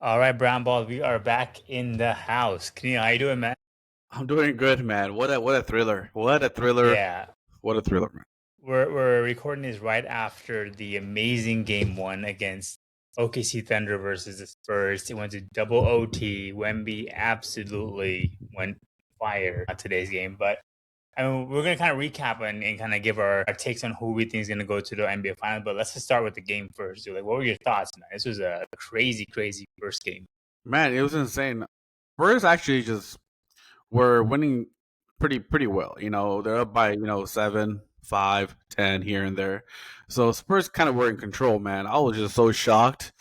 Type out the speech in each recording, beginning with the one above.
All right, Brown Ball, we are back in the house. How you doing, man? I'm doing good, man. What a thriller. What a thriller. Yeah, What a thriller, man. we're recording this right after the amazing game one against OKC Thunder versus the Spurs. It went to double OT. Wemby absolutely went fire on today's game, but I mean, we're gonna kind of recap and kind of give our takes on who we think is gonna go to the NBA final. But let's just start with the game first. Dude. Like, what were your thoughts, man? This was a crazy, crazy first game. Man, it was insane. Spurs actually just were winning pretty well. They're up by, 7, 5, 10 here and there. So Spurs kind of were in control, man. I was just so shocked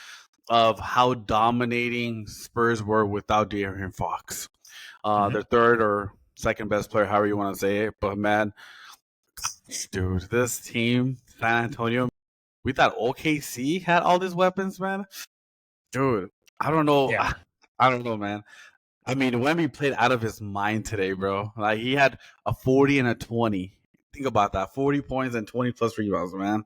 of how dominating Spurs were without De'Aaron Fox. Their third or second best player, however you want to say it. But man, dude, this team, San Antonio, we thought OKC had all these weapons, man. Dude, I don't know. Yeah. I don't know, man. I mean, Wemby played out of his mind today, bro. Like, he had a 40 and a 20. Think about that. 40 points and 20 plus rebounds, man.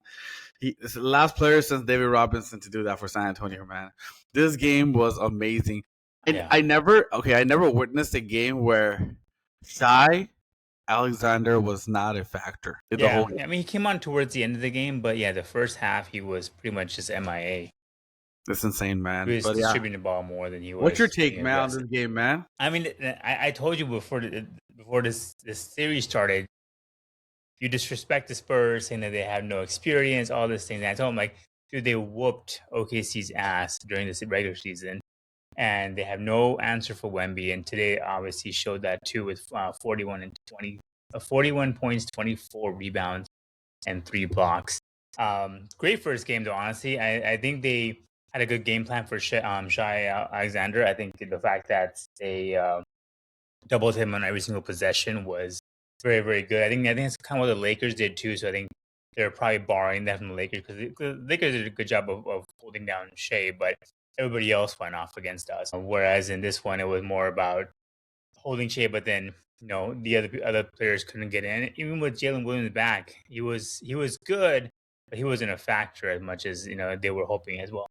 He's the last player since David Robinson to do that for San Antonio, man. This game was amazing. Yeah. I never witnessed a game where Shea Alexander was not a factor in the whole game. I mean, he came on towards the end of the game, but yeah, the first half he was pretty much just MIA. It's insane, man. He was But distributing the ball more than he was. What's your take, being man, on aggressive. this game, man? I mean, I told you before this series started, you disrespect the Spurs, saying that they have no experience, all these things. And I told him, like, dude, they whooped OKC's ass during the regular season, and they have no answer for Wemby. And today, obviously, showed that too with 41 points, 24 rebounds, and 3 blocks. Great first game, though. Honestly, I think they had a good game plan for Shea Alexander. I think the fact that they doubled him on every single possession was very, very good. I think that's kind of what the Lakers did too. So I think they're probably borrowing that from the Lakers because the Lakers did a good job of holding down Shea, but everybody else went off against us. Whereas in this one, it was more about holding Shea, but then the other players couldn't get in. Even with Jalen Williams back, he was good, but he wasn't a factor as much as they were hoping as well.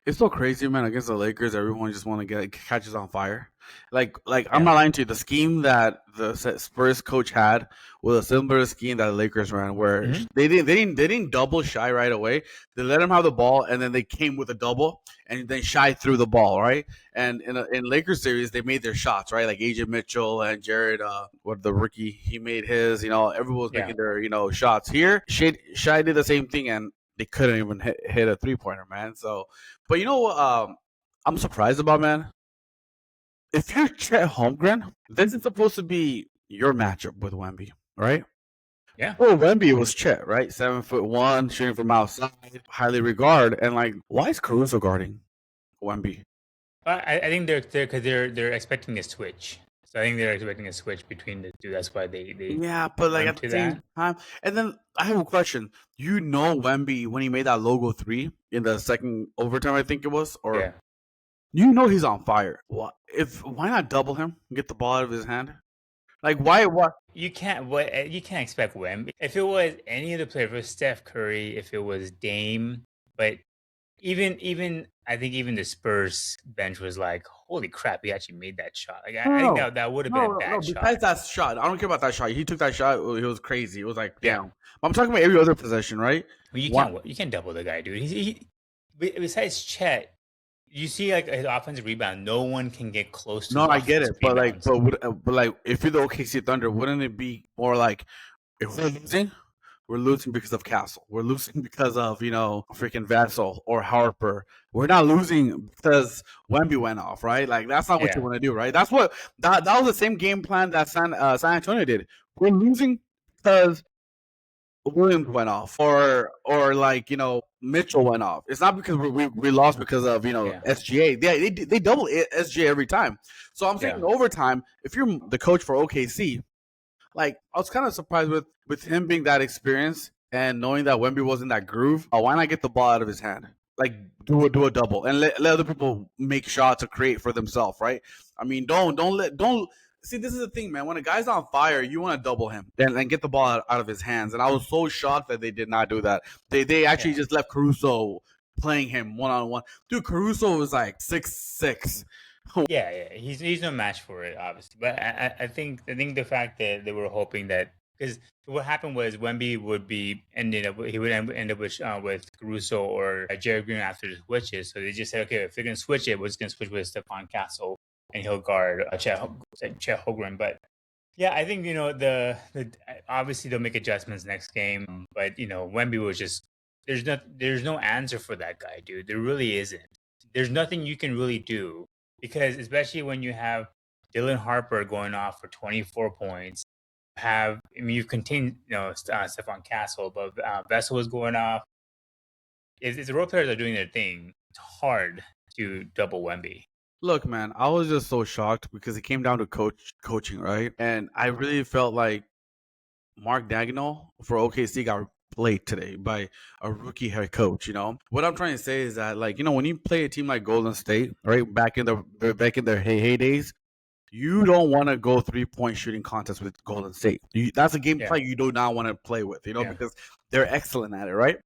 It's so crazy, man. Against the Lakers, everyone just want to get catches on fire. I'm not lying to you. The scheme that the Spurs coach had was a similar scheme that the Lakers ran, where they didn't double Shea right away. They let him have the ball, and then they came with a double, and then Shea threw the ball, right. And in Lakers series, they made their shots, right. Like AJ Mitchell and Jared, the rookie, he made his. Everyone was making their shots. Here, Shea did the same thing, and they couldn't even hit a 3-pointer, man. So, but I'm surprised about, man. If you're Chet Holmgren, this is supposed to be your matchup with Wemby, right? Yeah. Well, Wemby was Chet, right? 7'1", shooting from outside, highly regarded, and why is Caruso guarding Wemby? I think they're expecting a switch. So I think they're expecting a switch between the two. That's why they but at the same time. And then I have a question. Wemby, when he made that logo 3 in the second overtime, I think it was, or he's on fire. Why not double him and get the ball out of his hand? Why? You can't expect Wemby. If it was any of the players, if it was Steph Curry, if it was Dame, but even I think even the Spurs bench was like, holy crap, he actually made that shot. I think that would have been a bad shot. Besides that shot, I don't care about that shot. He took that shot. It was crazy. It was like, damn. I'm talking about every other possession, right? Well, you can't double the guy, dude. Besides Chet, you see his offensive rebound. No one can get close to. No, I get it, but if you're the OKC Thunder, wouldn't it be more like, if we're losing, we're losing because of Castle. We're losing because of freaking Vessel or Harper. We're not losing because Wemby went off, right? That's not what you want to do, right? That's what that was the same game plan that San Antonio did. We're losing because Williams went off, or Mitchell went off. It's not because we lost because of SGA. They double SGA every time. So I'm saying in overtime, if you're the coach for OKC, I was kind of surprised with him being that experienced and knowing that Wemby was in that groove. Why not get the ball out of his hand? Do a double and let other people make shots or create for themselves, right? I mean, don't see, this is the thing, man. When a guy's on fire, you want to double him and get the ball out of his hands. And I was so shocked that they did not do that. They actually just left Caruso playing him one-on-one. Dude, Caruso was like 6'6". Yeah, he's no match for it, obviously. But I think the fact that they were hoping that, because what happened was Wemby would be ended up he would end up with Caruso or Jerry Green after the switches. So they just said, okay, if they're gonna switch it, we're just gonna switch with Stephon Castle and he'll guard Chet Holmgren. But yeah, I think the obviously they'll make adjustments next game, but Wemby was just there's no answer for that guy, dude. There really isn't. There's nothing you can really do because especially when you have Dylan Harper going off for 24 points, you've contained Stephon Castle, but Vessel was going off. If the role players are doing their thing, it's hard to double Wemby. Look, man, I was just so shocked because it came down to coaching, right? And I really felt like Mark Dagnall for OKC got played today by a rookie head coach. What I'm trying to say is that, like, when you play a team like Golden State, right, back in their heydays, you don't want to go 3-point shooting contest with Golden State. That's a game play you do not want to play with, because they're excellent at it, right?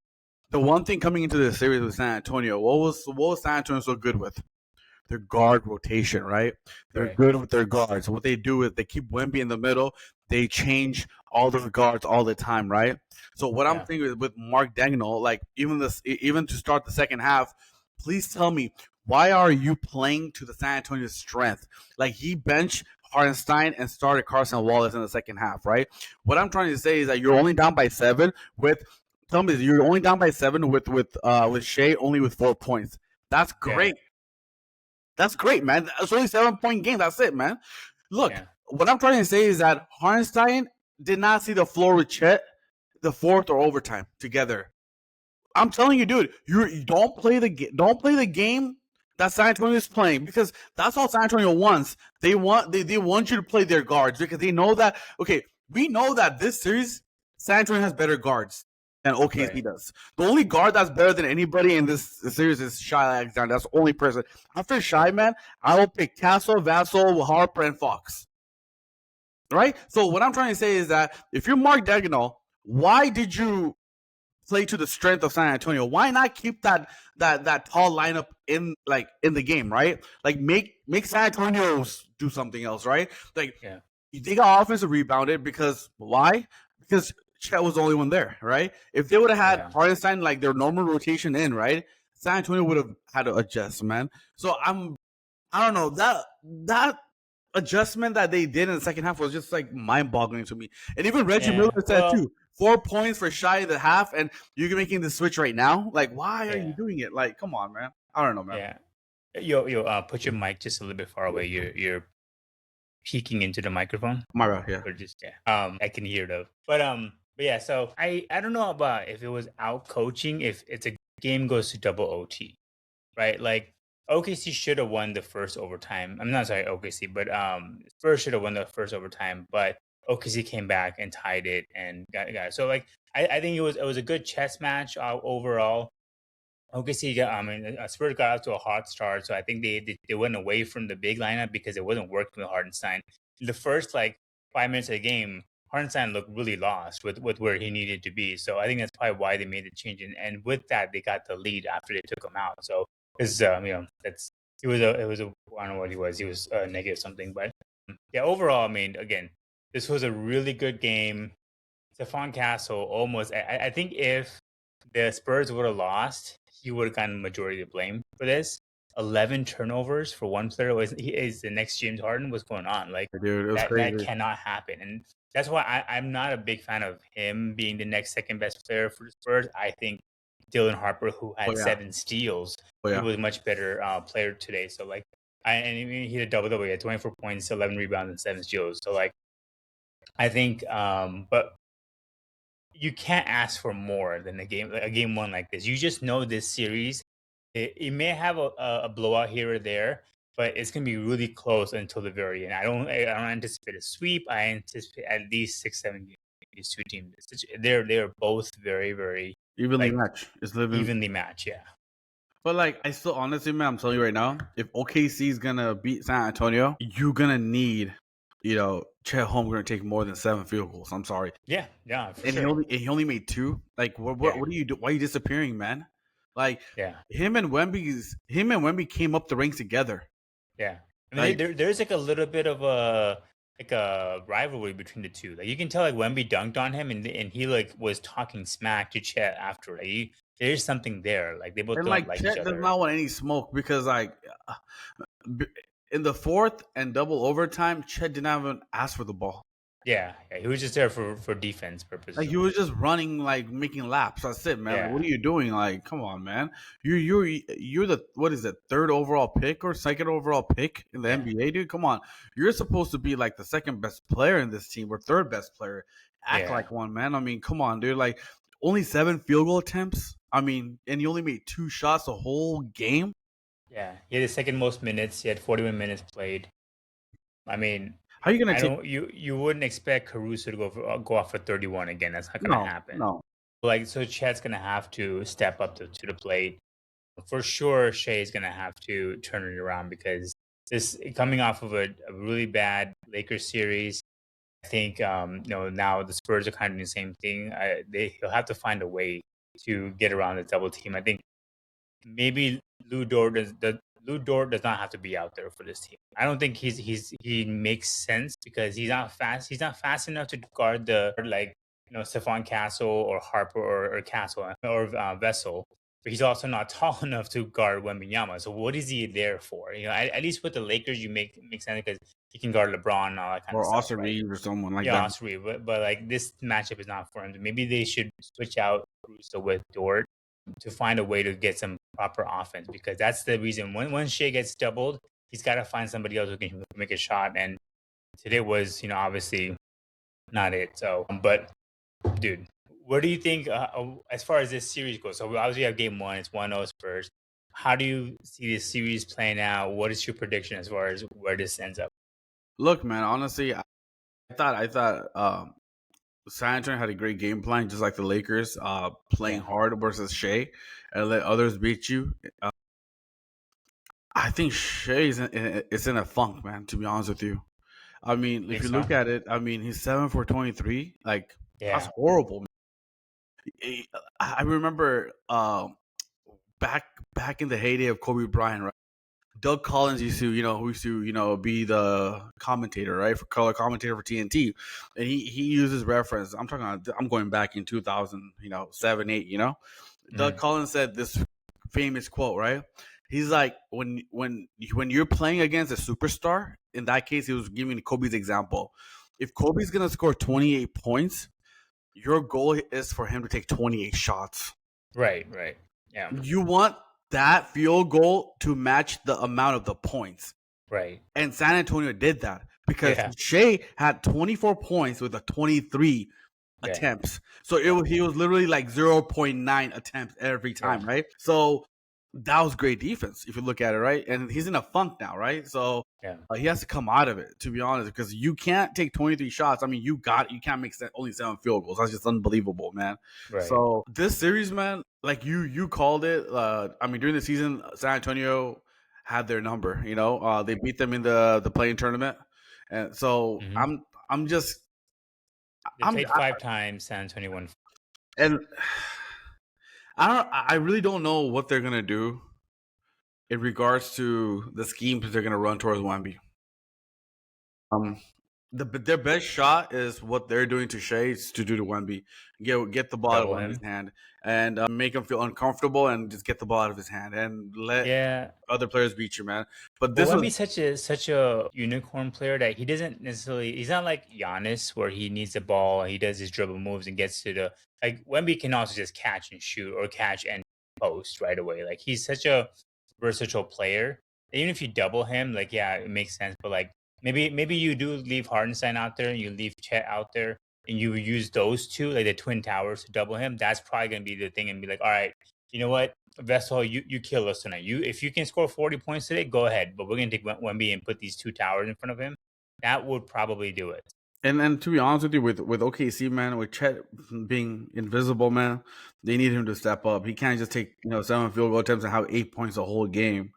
The one thing coming into the series with San Antonio, what was San Antonio so good with? Their guard rotation, right? They're good with their guards. What they do is they keep Wemby in the middle. They change all the guards all the time, right? So what I'm thinking is with Mark Dagnall, like even to start the second half, please tell me, why are you playing to the San Antonio strength? Like, he benched Hartenstein and started Carson Wallace in the second half, right? What I'm trying to say is that you're only down by 7 with. Tell me, you're only down by 7 with Shea only with 4 points. That's great. Yeah. That's great, man. It's only 7-point game. That's it, man. Look, what I'm trying to say is that Hartenstein did not see the floor with Chet the fourth or overtime together. I'm telling you, dude, you don't play the game that San Antonio is playing, because that's all San Antonio wants. They want you to play their guards because they know that. Okay, we know that this series San Antonio has better guards than OKC does. The only guard that's better than anybody in this series is Shea Alexander. That's the only person. After Shea, man, I will pick Castle, Vassell, Harper, and Fox. Right? So what I'm trying to say is that if you're Mark Dagnall, why did you play to the strength of San Antonio? Why not keep that tall lineup in the game, right? Like, make San Antonio do something else, right? Like, they got offensive rebounded because why? Because Chet was the only one there, right? If they would have had Hartenstein like their normal rotation in, right, San Antonio would have had to adjust, man. So I don't know, that adjustment that they did in the second half was just like mind-boggling to me. And even Reggie Miller said too, 4 points for Shea in the half, and you're making the switch right now. Like, why are you doing it? Like, come on, man. I don't know, man. Yeah. Yo, put your mic just a little bit far away. You're peeking into the microphone. My bad, yeah. Or just I can hear though. But yeah, so I don't know about if it was out coaching, if it's a game goes to double OT, right? Like, OKC should have won the first overtime. I'm not sorry, OKC, but Spurs should have won the first overtime, but OKC came back and tied it and got it. So like, I think it was a good chess match overall. OKC Spurs got out to a hot start, so I think they went away from the big lineup because it wasn't working with Hartenstein. The first 5 minutes of the game, Hartenstein looked really lost with where he needed to be. So I think that's probably why they made the change. And with that, they got the lead after they took him out. So because it was I don't know what he was. He was negative something. But yeah, overall, I mean, again, this was a really good game. Stephon Castle almost. I think if the Spurs would have lost, he would have gotten the majority of the blame for this. 11 turnovers for one player is the next James Harden. What's going on? Like, dude, it was crazy. That cannot happen. And that's why I'm not a big fan of him being the next second best player for the Spurs. I think Dylan Harper, who had 7 steals, he was a much better player today. So he had a double-double. He had 24 points, 11 rebounds, and 7 steals. So I think, but you can't ask for more than a game one like this. You just know this series. It may have a blowout here or there, but it's gonna be really close until the very end. I don't anticipate a sweep. I anticipate at least 6-7 games. These two teams, they're both very, very evenly matched. It's evenly matched, yeah. But I still honestly, man, I'm telling you right now, if OKC is gonna beat San Antonio, you're gonna need, Chet Holmgren to take more than 7 field goals. I'm sorry. Yeah, for sure. He only made 2. Like, what do you do? Why are you disappearing, man? Like Yeah. him and Wemby came up the ranks together. Yeah. I mean, Like there's like a little bit of a rivalry between the two. Like you can tell, like Wemby dunked on him, and he like was talking smack to Chet after. Like there's something there. Like they both and don't like like each Chet does other. not want any smoke because like b- in the fourth and double overtime, Chet didn't even ask for the ball. Yeah, yeah. He was just there for defense Like purposes he only. was just running, like making laps. That's it, man. Like, what Yeah, are you doing? Like, come on, man. You're the what is it? Third overall pick or second overall pick in the yeah, NBA, dude? Come on. You're supposed to be like the second best player in this team or third best player. Act yeah, like one, man. I mean, come on, dude. Like only 7 field goal attempts. I mean, and you only made 2 shots the whole game. yeah. He had the second most minutes. He had 41 minutes played. I mean, How are you gonna I take? don't. You wouldn't expect Caruso to go off for 31 again. That's not gonna No, happen. no. Like so, Chet's gonna have to step up to the plate for sure. Shea's gonna have to turn it around because this coming off of a really bad Lakers series. I think now the Spurs are kind of doing the same thing. He'll have to find a way to get around the double team. I think maybe Lou Dort does not have to be out there for this team. I don't think he makes sense because he's not fast. He's not fast enough to guard the like Stephon Castle or Harper or Castle or Vessel. But he's also not tall enough to guard Wembanyama. So what is he there for? At least with the Lakers, you make sense because he can guard LeBron and all that kind of Or stuff, Austin right? Reeves or someone like Yeah, that. Osprey, but like this matchup is not for him. Maybe they should switch out Caruso with Dort to find a way to get some proper offense because that's the reason when Shea gets doubled, he's got to find somebody else who can make a shot. And today was obviously not it. So, but dude, what do you think as far as this series goes? So we obviously have game one. It's 1-0 Spurs. How do you see this series playing out? What is your prediction as far as where this ends up? Look, man. Honestly, I thought San Antonio had a great game plan, just like the Lakers, playing Yeah, hard versus Shea and let others beat you. I think Shea is in a funk, man. To be honest with you, I mean, if think you so. look at it, I mean, he's 7 for 23. Like that's Yeah, horrible. Man. I remember back back in the heyday of Kobe Bryant, right? Doug Collins used to be the commentator, right, for color commentator for TNT, and he uses reference. I'm going back in 2000, 7, 8. Doug mm, Collins said this famous quote, right? He's like, when you're playing against a superstar, in that case, he was giving Kobe's example. If Kobe's gonna score 28 points, your goal is for him to take 28 shots. right, right. Yeah, You want that field goal to match the amount of the points. right. And San Antonio did that because Yeah, Shea had 24 points with a 23 yeah, attempts. So yeah, he was literally like 0.9 attempts every yeah. time, right? So that was great defense if you look at it, right? And he's in a funk now, right? So Yeah. he has to come out of it, to be honest, because you can't take 23 shots. I mean, you can't make only 7 field goals. That's just unbelievable, man. Right. So this series, man, like you called it. I mean, during the season, San Antonio had their number. They beat them in the playing tournament, and so Hmm. I'm just They I'm played five times. San Antonio won. and I really don't know what they're gonna do in regards to the schemes they're gonna run towards Wemby. Um, their best shot is what they're doing to Shea to do to Wemby. Get the ball out of Double Wemby's him. hand and make him feel uncomfortable and just get the ball out of his hand and let Yeah. other players beat you, man. But But this was Wemby's such a unicorn player that he doesn't necessarily. He's not like Giannis where he needs the ball. He does his dribble moves and gets to the like. Wemby can also just catch and shoot or catch and post right away. Like he's such a versatile player. Even if you double him, like yeah, it makes sense. But like maybe you do leave Hardenstein out there and you leave Chet out there and you use those two like the twin towers to double him. That's probably gonna be the thing and be like, all right, you know what? Vessel, you kill us tonight. If you can score 40 points today, go ahead. But we're gonna take Wemby and put these two towers in front of him. That would probably do it. and to be honest with you, with OKC, man, with Chet being invisible, man, they need him to step up. He can't just take 7 field goal attempts and have 8 points the whole game.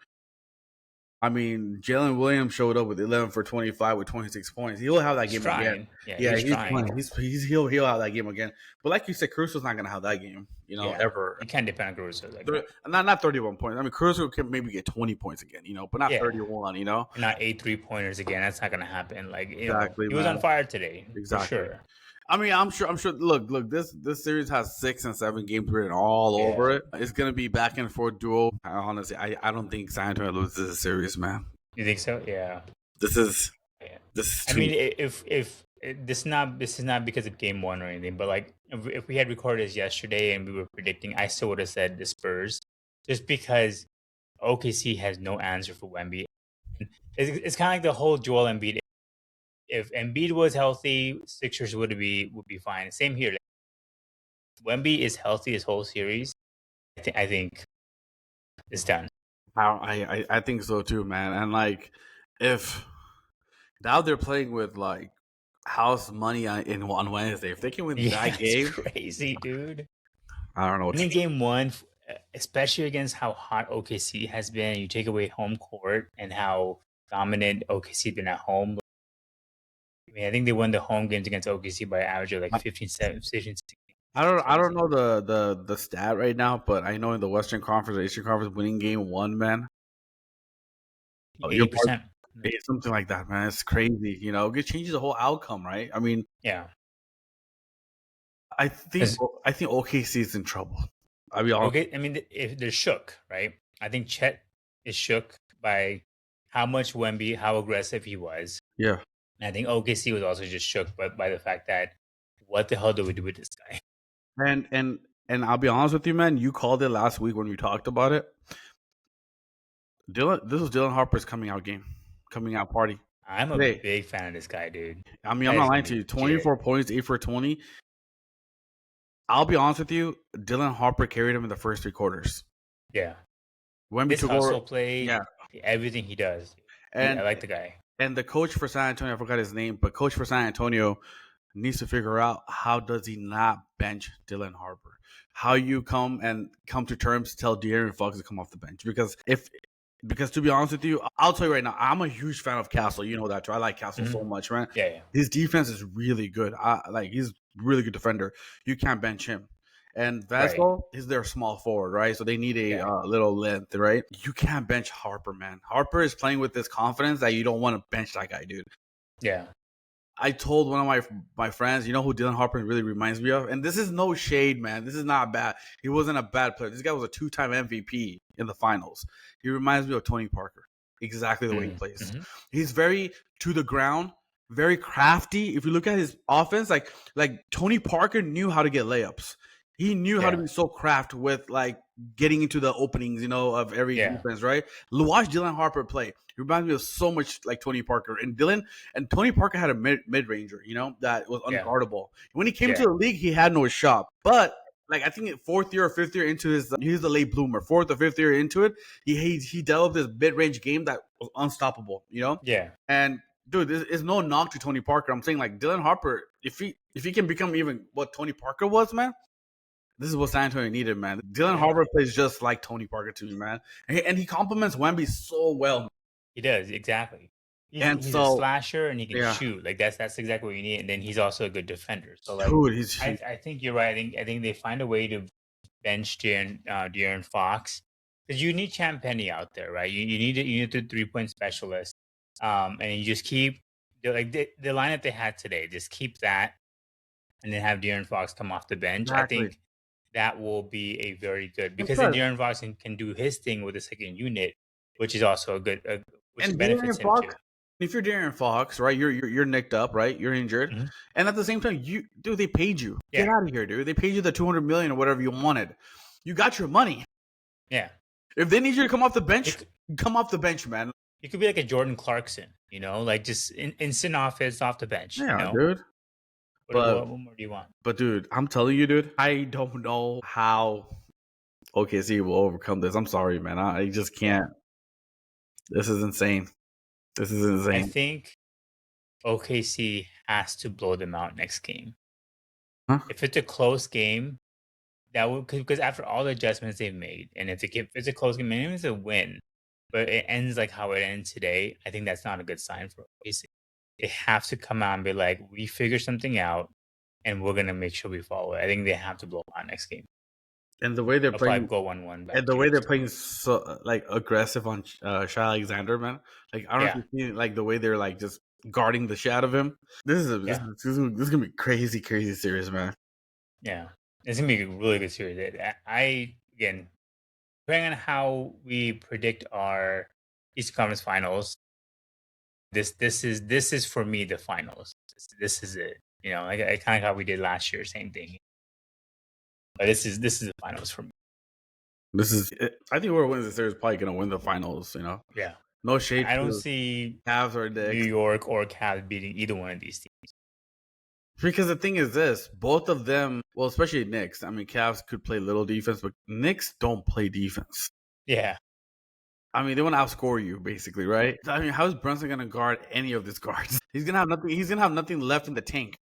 I mean, Jalen Williams showed up with 11 for 25 with 26 points. He'll have that He's game again. trying. Yeah, Yeah, he's he's trying. playing. He'll have that game again. But like you said, Caruso's not gonna have that game. ever. You can't depend on Caruso like They're- that. Not 31 points. I mean, Caruso can maybe get 20 points again, but not Yeah, 31. and not 8 3-pointers again. That's not gonna happen. Like Exactly, he was on man. fire today for Exactly. sure. I mean, I'm sure. Look. This series has 6 and 7 games written all over Yeah, it. It's gonna be back and forth duel. Honestly, I don't think San Antonio loses this series, man. you think so? Yeah. This is Yeah. this is I too. mean, if this is not because of game one or anything, but like if we had recorded this yesterday and we were predicting, I still would have said the Spurs, just because OKC has no answer for Wemby. It's kind of like the whole Joel Embiid. If Embiid was healthy, Sixers would be fine. Same here. Like, Wemby is healthy this whole series. I think it's done. I think so too, man. And like, if now they're playing with like house money on Wednesday, if they can win Yeah, that it's game, crazy, dude. I don't know what And to in do. game one, especially against how hot OKC has been, you take away home court and how dominant OKC been at home. I mean, I think they won the home games against OKC by an average of like 15, 7, 16. I don't Crazy. know the stat right now, but I know in the Western Conference or Eastern Conference, winning game one, man, you're 80%. it's something like that, man. It's crazy, It changes the whole outcome, right? I mean, Yeah. I think 'Cause OKC is in trouble. I mean, okay, I mean, if they're shook, right? I think Chet is shook by how much Wemby, how aggressive he was. yeah. And I think OKC was also just shook by the fact that what the hell do we do with this guy? And I'll be honest with you, man. You called it last week when we talked about it. This was Dylan Harper's coming out party. I'm a Today, big fan of this guy, dude. I mean, I'm That not is lying gonna to be you. legit. 24 points, 8 for 20. I'll be honest with you. Dylan Harper carried him in the first 3 quarters. Yeah. Wemby His took over. hustle play, Yeah, everything he does. I and like the guy. and the coach for San Antonio, I forgot his name, but coach for San Antonio needs to figure out how does he not bench Dylan Harper? How you come to terms to tell De'Aaron Fox to come off the bench? Because to be honest with you, I'll tell you right now, I'm a huge fan of Castle. You know that too. I like Castle so much, man. Yeah. His defense is really good. He's a really good defender. You can't bench him. And Vasco is their small forward, right? So they need a little length, right? You can't bench Harper, man. Harper is playing with this confidence that you don't want to bench that guy, dude. Yeah. I told one of my friends, you know who Dylan Harper really reminds me of? And this is no shade, man. This is not bad. He wasn't a bad player. This guy was a 2-time MVP in the finals. He reminds me of Tony Parker. Exactly the way he plays. He's very to the ground, very crafty. If you look at his offense, like Tony Parker knew how to get layups. He knew how to be so craft with like getting into the openings, of every defense, right? Watch Dylan Harper play. He reminds me of so much like Tony Parker. And Tony Parker had a mid ranger, that was unguardable. When he came to the league, he had no shot. But like I think 4th year or 5th year into he's the late bloomer. 4th or 5th year into it, he developed this mid range game that was unstoppable. Yeah. And dude, this is no knock to Tony Parker. I'm saying like Dylan Harper, if he can become even what Tony Parker was, man. This is what San Antonio needed, man. Dylan Harper plays just like Tony Parker to me, man. And he complements Wemby so well. He does, exactly. He's so a slasher and he can shoot. Like that's exactly what you need. And then he's also a good defender. So like dude, I think you're right. I think they find a way to bench De'Aaron Fox. Because you need Champ Penny out there, right? You need the 3-point specialist. And you just keep the lineup they had today, just keep that and then have De'Aaron Fox come off the bench. Exactly. I think that will be a very good because then De'Aaron Fox can do his thing with the second unit, which is also which benefits him too. If you're De'Aaron Fox, right, you're nicked up, right, you're injured, and at the same time, they paid you. Get out of here, dude. They paid you the $200 million or whatever you wanted. You got your money. Yeah. If they need you to come off the bench, come off the bench, man. You could be like a Jordan Clarkson, like just instant offense off the bench. Yeah, dude. What more do you want? But dude, I'm telling you, dude, I don't know how OKC will overcome this. I'm sorry, man. I just can't. This is insane. I think OKC has to blow them out next game. Huh? If it's a close game, that would because after all the adjustments they've made, and if it's a close game, maybe it's a win, but it ends like how it ends today. I think that's not a good sign for OKC. They have to come out and be like, we figure something out, and we're gonna make sure we follow it. I think they have to blow out next game. And the way they're I'll probably playing, go 1-1 and back the to way you. they're playing so like aggressive on Shea Alexander, man. Like I don't know Yeah, if you've seen like the way they're like just guarding the shit out of him. yeah, This is gonna be crazy serious, man. yeah. It's gonna be a really good series. I again, depending on how we predict our East Conference Finals, this is for me the finals. This is it. You know, like I kind of how we did last year, same thing. But this is the finals for me. This is. I think whoever wins the series is probably gonna win the finals. Yeah, No shade I don't to see Cavs or New Knicks. York or Cavs beating either one of these teams. Because the thing is this, both of them, well, especially Knicks. I mean, Cavs could play little defense, but Knicks don't play defense. Yeah, I mean, they want to outscore you, basically, right? I mean, how is Brunson going to guard any of these guards? He's gonna have nothing. He's gonna have nothing left in the tank.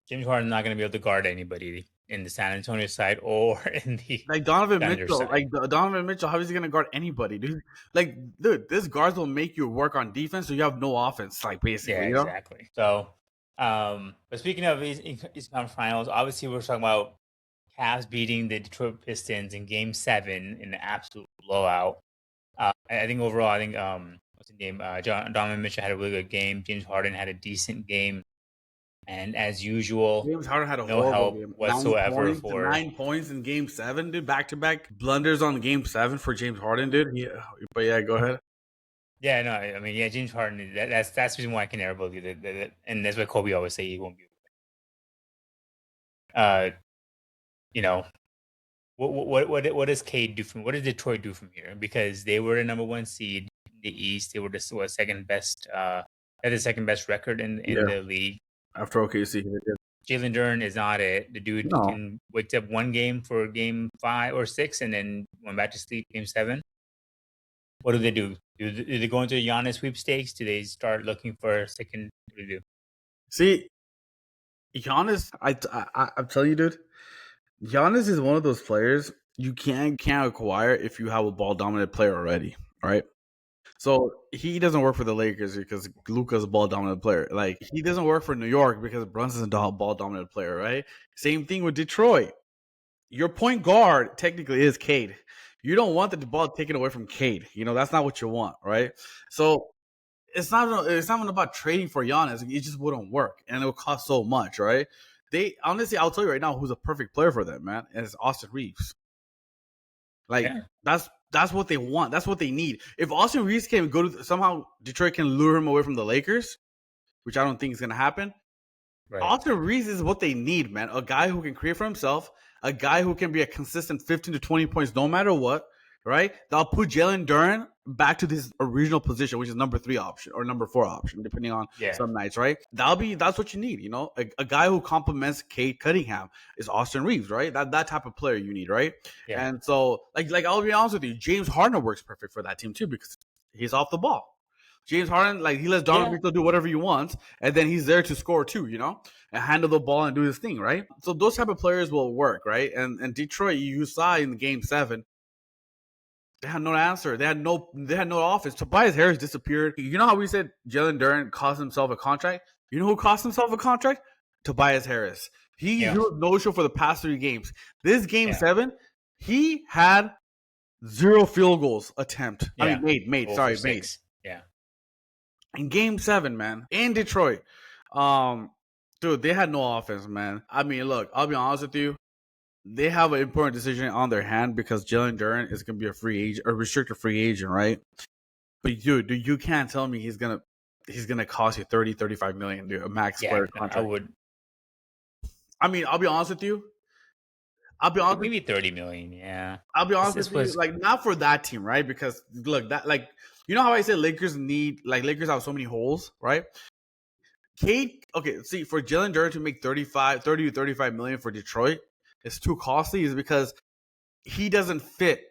James Harden's not going to be able to guard anybody in the San Antonio side or in the Like Donovan Thunder Mitchell, side. Donovan Mitchell, how is he gonna guard anybody, dude? Like, dude, this guards will make you work on defense, so you have no offense. Like, Yeah, basically, exactly. So, but speaking of East Conference Finals, obviously we're talking about Cavs beating the Detroit Pistons in Game 7 in an absolute blowout. I think overall, what's his name? Donovan Mitchell had a really good game. James Harden had a decent game, and as usual, James Harden had a no horrible help game. whatsoever for. 9 points in Game 7, dude. Back to back blunders on Game 7 for James Harden, dude. Yeah, but yeah, go ahead. Yeah, no, I mean, yeah, James Harden. That's the reason why I can never believe and that's what Kobe always say he won't be. Uh, you know, what does Cade do from? What does Detroit do from here? Because they were the number one seed in the East. They were the second best. Had the second best record in Yeah, the league. after OKC, they did. Jalen Duren is not it. The dude No, can wake up one game for Game 5 or 6, and then went back to sleep Game 7. What do they do? Do they go into the Giannis sweepstakes? Do they start looking for a second? What do they do? see, Giannis, I'm telling you, dude. Giannis is one of those players you can't acquire if you have a ball dominant player already, right? So he doesn't work for the Lakers because Luka's a ball dominant player. Like he doesn't work for New York because Brunson's a ball dominant player, right? Same thing with Detroit. Your point guard technically is Cade. You don't want the ball taken away from Cade. That's not what you want, right? So it's not even about trading for Giannis. It just wouldn't work, and it would cost so much, right? They honestly, I'll tell you right now, who's a perfect player for them, man, is Austin Reeves. Like Yeah, that's what they want. That's what they need. If Austin Reeves can go to somehow Detroit can lure him away from the Lakers, which I don't think is gonna happen. right. Austin Reeves is what they need, man. A guy who can create for himself, a guy who can be a consistent 15 to 20 points no matter what, right? That'll put Jalen Duren back to this original position, which is number 3 option or number 4 option, depending on Yeah, some nights, right? That's what you need, A guy who complements Kate Cunningham is Austin Reeves, right? That type of player you need, right? yeah, And so, like I'll be honest with you, James Harden works perfect for that team too because he's off the ball. James Harden, like he lets Donovan yeah, Mitchell do whatever he wants, and then he's there to score too, and handle the ball and do his thing, right? So those type of players will work, right? And Detroit, you saw in the Game 7, they had no answer. They had no offense. Tobias Harris disappeared. You know how we said Jalen Duren cost himself a contract? You know who cost himself a contract? Tobias Harris. He yeah, was no show for the past 3 games. This Game yeah, 7, he had 0 field goals attempt. I yeah. mean, made. Go for Sorry, made. 6. Yeah, In Game 7, man, in Detroit, dude, they had no offense, man. I mean, look, I'll be honest with you. They have an important decision on their hand because Jalen Duren is going to be a free agent, a restricted free agent, right? But dude, you can't tell me he's gonna cost you 30-35 million, dude, a max yeah. player No, I contract. would I mean, I'll be honest with you. I'll be honest. maybe 30 million. Yeah, I'll be honest this with you. was Like, not for that team, right? Because look, that like, you know how I said Lakers have so many holes, right? Kate, okay, see, for Jalen Duren to make 30 to 35 million for Detroit, it's too costly, is because he doesn't fit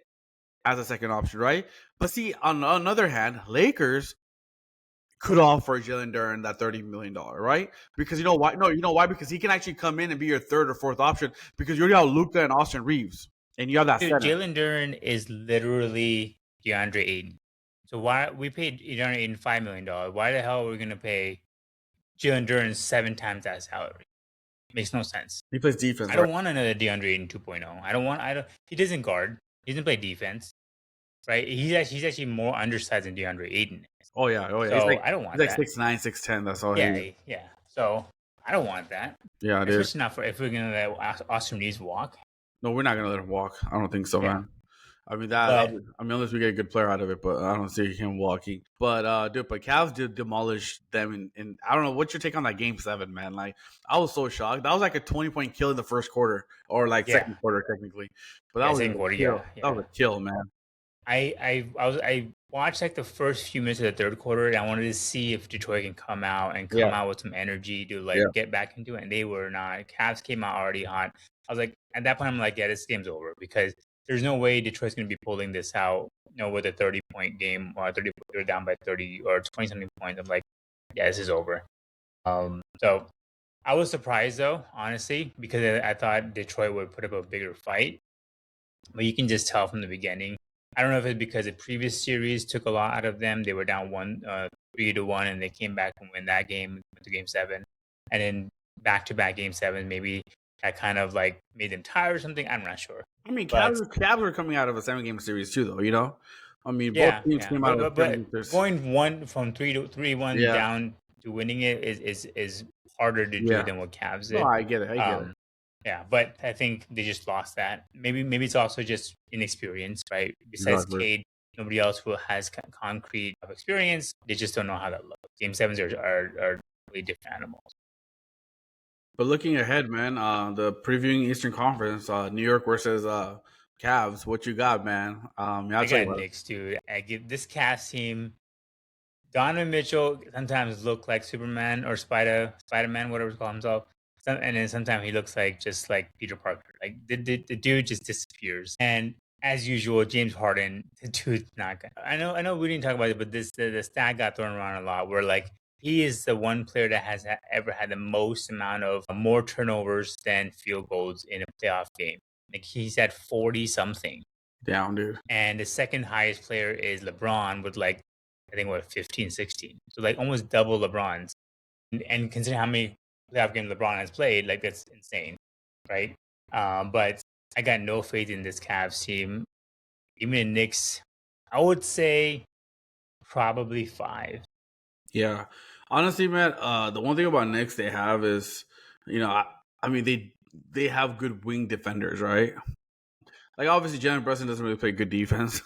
as a second option, right? But see, on the other hand, Lakers could offer Jalen Duren that $30 million, right? Because you know why? No, you know why? Because he can actually come in and be your third or fourth option because you already have Luka and Austin Reeves, and you have that dude. center. Jalen Duren is literally DeAndre Ayton. So why we paid DeAndre Ayton $5 million? Why the hell are we gonna pay Jalen Duren 7 times that salary? Makes no sense. He plays defense, I right? don't want another DeAndre Ayton 2.0. I don't. He doesn't guard. He doesn't play defense, right? He's actually more undersized than DeAndre Ayton is. Oh yeah. So I don't He's want like that. 6'9", 6'10". That's all he Yeah, is. yeah. So I don't want that. Yeah, dude. Especially not for if we're gonna let Austin Reeves walk. No, we're not gonna let him walk. I don't think so, Yeah, man. I mean but unless we get a good player out of it, but I don't see him walking. But dude, but Cavs did demolish them, and I don't know what's your take on that game 7, man. Like I was so shocked. That was like a 20-point kill in the first quarter, or like yeah, second quarter technically. But that yeah. was Second a quarter, kill. yeah, That yeah. was a kill, man. I watched like the first few minutes of the third quarter, and I wanted to see if Detroit can come out with some energy to Yeah. like get back into it, and they were not. Cavs came out already hot. I was like, at that point, I'm like, yeah, this game's over because there's no way Detroit's going to be pulling this out. With a 30-point game or 30, they're down by 30 or 20 something points. I'm like, yeah, this is over. So I was surprised though, honestly, because I thought Detroit would put up a bigger fight. But you can just tell from the beginning. I don't know if it's because the previous series took a lot out of them. They were down 3-1, and they came back and win that game, went to Game 7, and then back-to-back Game 7. Maybe that kind of like made them tired or something. I'm not sure. I mean, But Cavs were coming out of a 7-game series too, though. You know, I mean, both yeah, teams yeah. came out of But 7-game series. going one from 3-1 Yeah, down to winning it is harder to do yeah. than what Cavs did. No, I get it. I get it. Yeah, but I think they just lost that. Maybe it's also just inexperience, right? Besides Exactly. Cade, nobody else who has concrete experience. They just don't know how that looks. Game 7s are really different animals. But looking ahead, man, the previewing Eastern Conference, New York versus Cavs. What you got, man? I I'll tell you got what. Knicks, dude. I give this Cavs team. Donovan Mitchell sometimes look like Superman or Spider-Man, whatever he calls himself. And then sometimes he looks like just like Peter Parker. Like the dude just disappears. And as usual, James Harden, the dude's not gonna. I know we didn't talk about it, but the stat got thrown around a lot. Where like he is the one player that has ever had the most amount of more turnovers than field goals in a playoff game. Like he's at 40 something. Down, dude. And the second highest player is LeBron with like I think what 15, 16. So like almost double LeBron's. And considering how many playoff games LeBron has played, like that's insane, right? But I got no faith in this Cavs team. Even in Knicks, I would say probably 5. Yeah, honestly, man, the one thing about Knicks they have is, I mean they have good wing defenders, right? Like obviously, Jalen Brunson doesn't really play good defense.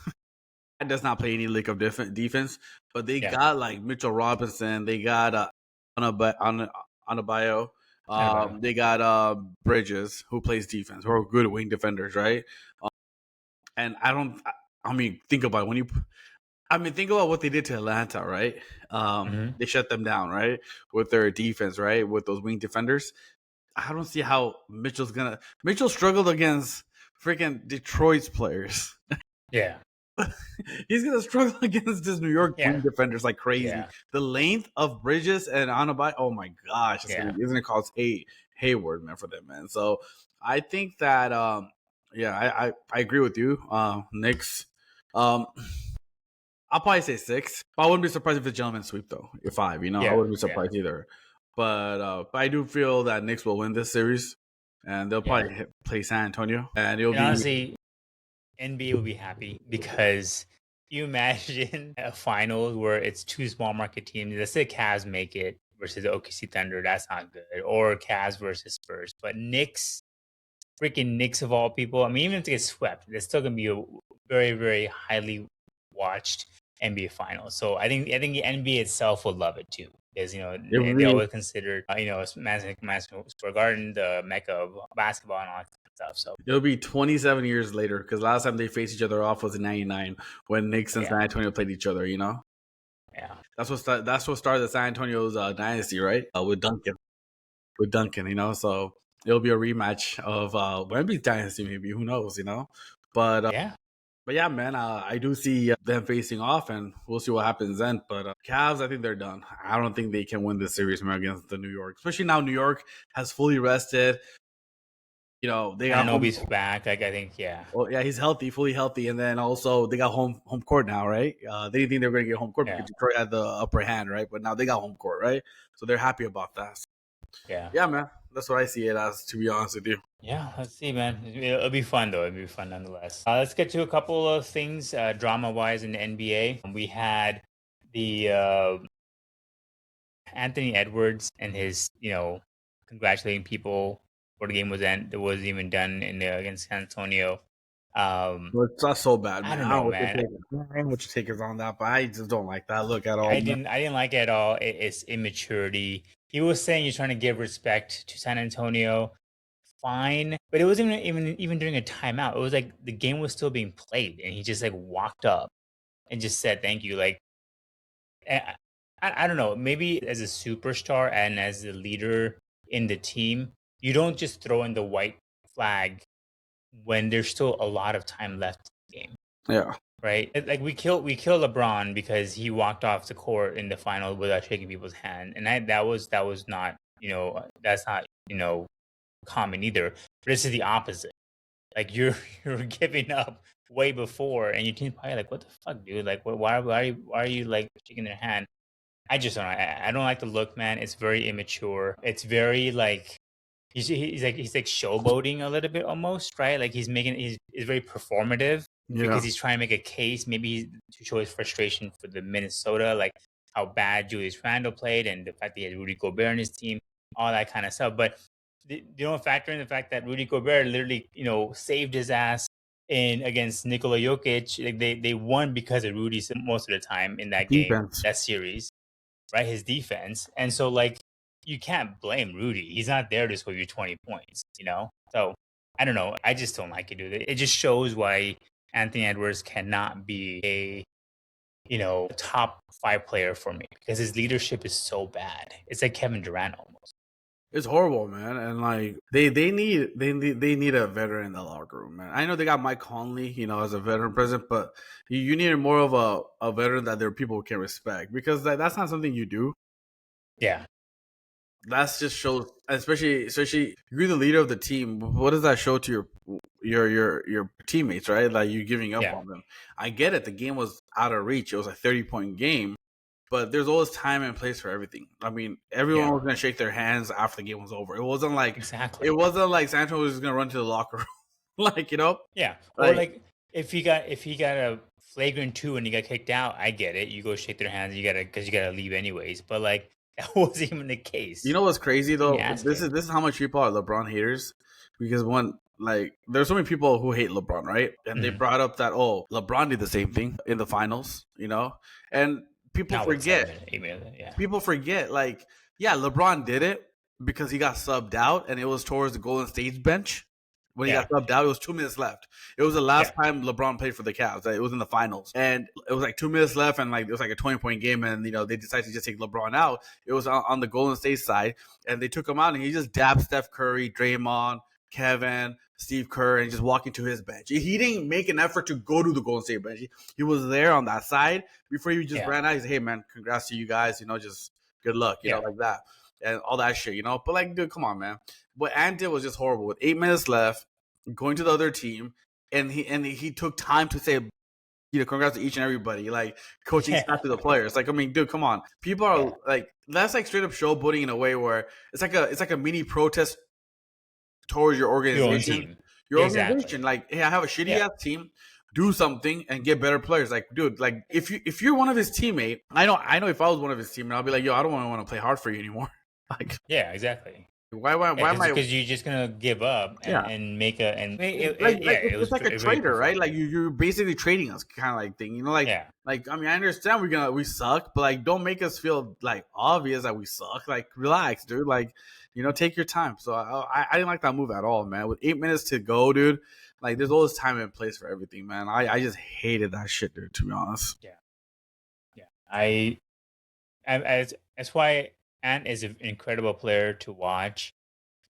Does not play any lick of defense, but they got like Mitchell Robinson, they got Anabayo, they got Bridges who plays defense, who are good wing defenders, right? And I mean, think about it. Think about what they did to Atlanta, right? They shut them down, right, with their defense, right, with those wing defenders. I don't see how Mitchell struggled against freaking Detroit's players. Yeah. He's gonna struggle against this New York wing defenders like crazy. Yeah. The length of Bridges and Anabai, oh my gosh, isn't it called Hayward, man, for them, man. So I think that I agree with you. Knicks. I'll probably say 6. But I wouldn't be surprised if it's gentleman sweep though. 5, I wouldn't be surprised either. But I do feel that Knicks will win this series, and they'll probably play San Antonio, and it'll be honestly. NBA will be happy because you imagine a final where it's 2 small market teams. Let's say Cavs make it versus the OKC Thunder. That's not good. Or Cavs versus Spurs. But Knicks, freaking Knicks of all people. I mean, even if they get swept, it's still going to be a very, very highly watched NBA final. So I think the NBA itself will love it too. Because, they always consider, Madison Square Garden the mecca of basketball and all that stuff. So it'll be 27 years later because last time they faced each other off was in '99 when Knicks and San Antonio played each other. Yeah, that's what started the San Antonio's dynasty, right? With Duncan, So it'll be a rematch of Wemby's dynasty, maybe. Who knows? But yeah, man, I do see them facing off, and we'll see what happens then. But Cavs, I think they're done. I don't think they can win this series, man, against the New York. Especially now, New York has fully rested. They got Nobody's back. Like I think, Well, yeah, he's healthy, fully healthy, and then also they got home court now, right? They didn't think they were going to get home court because Detroit had the upper hand, right? But now they got home court, right? So they're happy about that. Yeah. Yeah, man, that's what I see it as. To be honest with you, Yeah, let's see, man. It'll be fun though. It'll be fun nonetheless. Let's get to a couple of things drama-wise in the NBA. We had the Anthony Edwards and his, congratulating people before the game was even done against San Antonio. it's not so bad, I man. don't I don't know, know what your man. take is. I don't know what your take is on that, but I just don't like that look at all. I Man. didn't like it at all. It's immaturity. He was saying you're trying to give respect to San Antonio. Fine, but it wasn't even during a timeout. It was like the game was still being played, and he just like walked up and just said thank you. Like, I don't know. Maybe as a superstar and as a leader in the team, you don't just throw in the white flag when there's still a lot of time left in the game. Yeah. Right? Like we kill LeBron because he walked off the court in the final without shaking people's hand. And that was not, that's not, common either. But this is the opposite. Like you're giving up way before and your team's probably like, what the fuck, dude? Like why are you like shaking their hand? I just don't know. I don't like the look, man. It's very immature. It's very like he's like showboating a little bit almost, right? Like he's very performative because he's trying to make a case, maybe to show his frustration for the Minnesota, like how bad Julius Randle played and the fact that he had Rudy Gobert in his team, all that kind of stuff. But you don't factor in the fact that Rudy Gobert literally, saved his ass in against Nikola Jokic. Like they won because of Rudy most of the time in that game, Defense. that series, right? His defense. And so like you can't blame Rudy. He's not there to score you 20 points, So I don't know. I just don't like it, dude. It just shows why Anthony Edwards cannot be a top 5 player for me because his leadership is so bad. It's like Kevin Durant almost. It's horrible, man, and like they need a veteran in the locker room, man. I know they got Mike Conley, as a veteran president, but you need more of a veteran that there are people who can respect because that's not something you do. Yeah, That just shows, especially you're the leader of the team. What does that show to your teammates, right? Like you giving up on them. I get it. The game was out of reach. It was a 30-point game. But there's always time and place for everything. I mean, everyone was gonna shake their hands after the game was over. It wasn't like exactly. It wasn't like Sancho was just gonna run to the locker room, like Yeah, or like if he got a flagrant 2 and he got kicked out, I get it. You go shake their hands. Because you gotta leave anyways. But like that wasn't even the case. You know what's crazy though? This is how much people are LeBron haters because there's so many people who hate LeBron, right? And they brought up that LeBron did the same thing in the finals, and. People forget. People forget. Like, yeah, LeBron did it because he got subbed out, and it was towards the Golden State bench. When he got subbed out, it was 2 minutes left. It was the last time LeBron played for the Cavs. It was in the finals, and it was like 2 minutes left, and like it was like a 20-point game, and they decided to just take LeBron out. It was on the Golden State side, and they took him out, and he just dabbed Steph Curry, Draymond, Kevin, Steve Kerr, and just walking to his bench. He didn't make an effort to go to the Golden State bench. He was there on that side before he just ran out. He said, "Hey, man, congrats to you guys. Just good luck, like that, and all that shit, But like, dude, come on, man. What Ant did was just horrible. With 8 minutes left, going to the other team, and he took time to say, congrats to each and everybody, like coaching staff to the players. Like, I mean, dude, come on. People are like, that's like straight up showboating in a way where it's like a mini protest towards your organization. Your organization, like, hey, I have a shitty ass team. Do something and get better players. Like, dude, like if you're one of his teammate, I know if I was one of his teammates, I'll be like, yo, I don't want to play hard for you anymore. Like, yeah, exactly. Why am I? Because you're just gonna give up and make a and it's like a trader, right? Like you're basically trading us, kind of like thing. Like I mean, I understand we suck, but like don't make us feel like obvious that we suck. Like relax, dude. Like take your time. So I didn't like that move at all, man. With 8 minutes to go, dude. Like there's always time and place for everything, man. I just hated that shit, dude. To be honest. Yeah. That's why Ant is an incredible player to watch,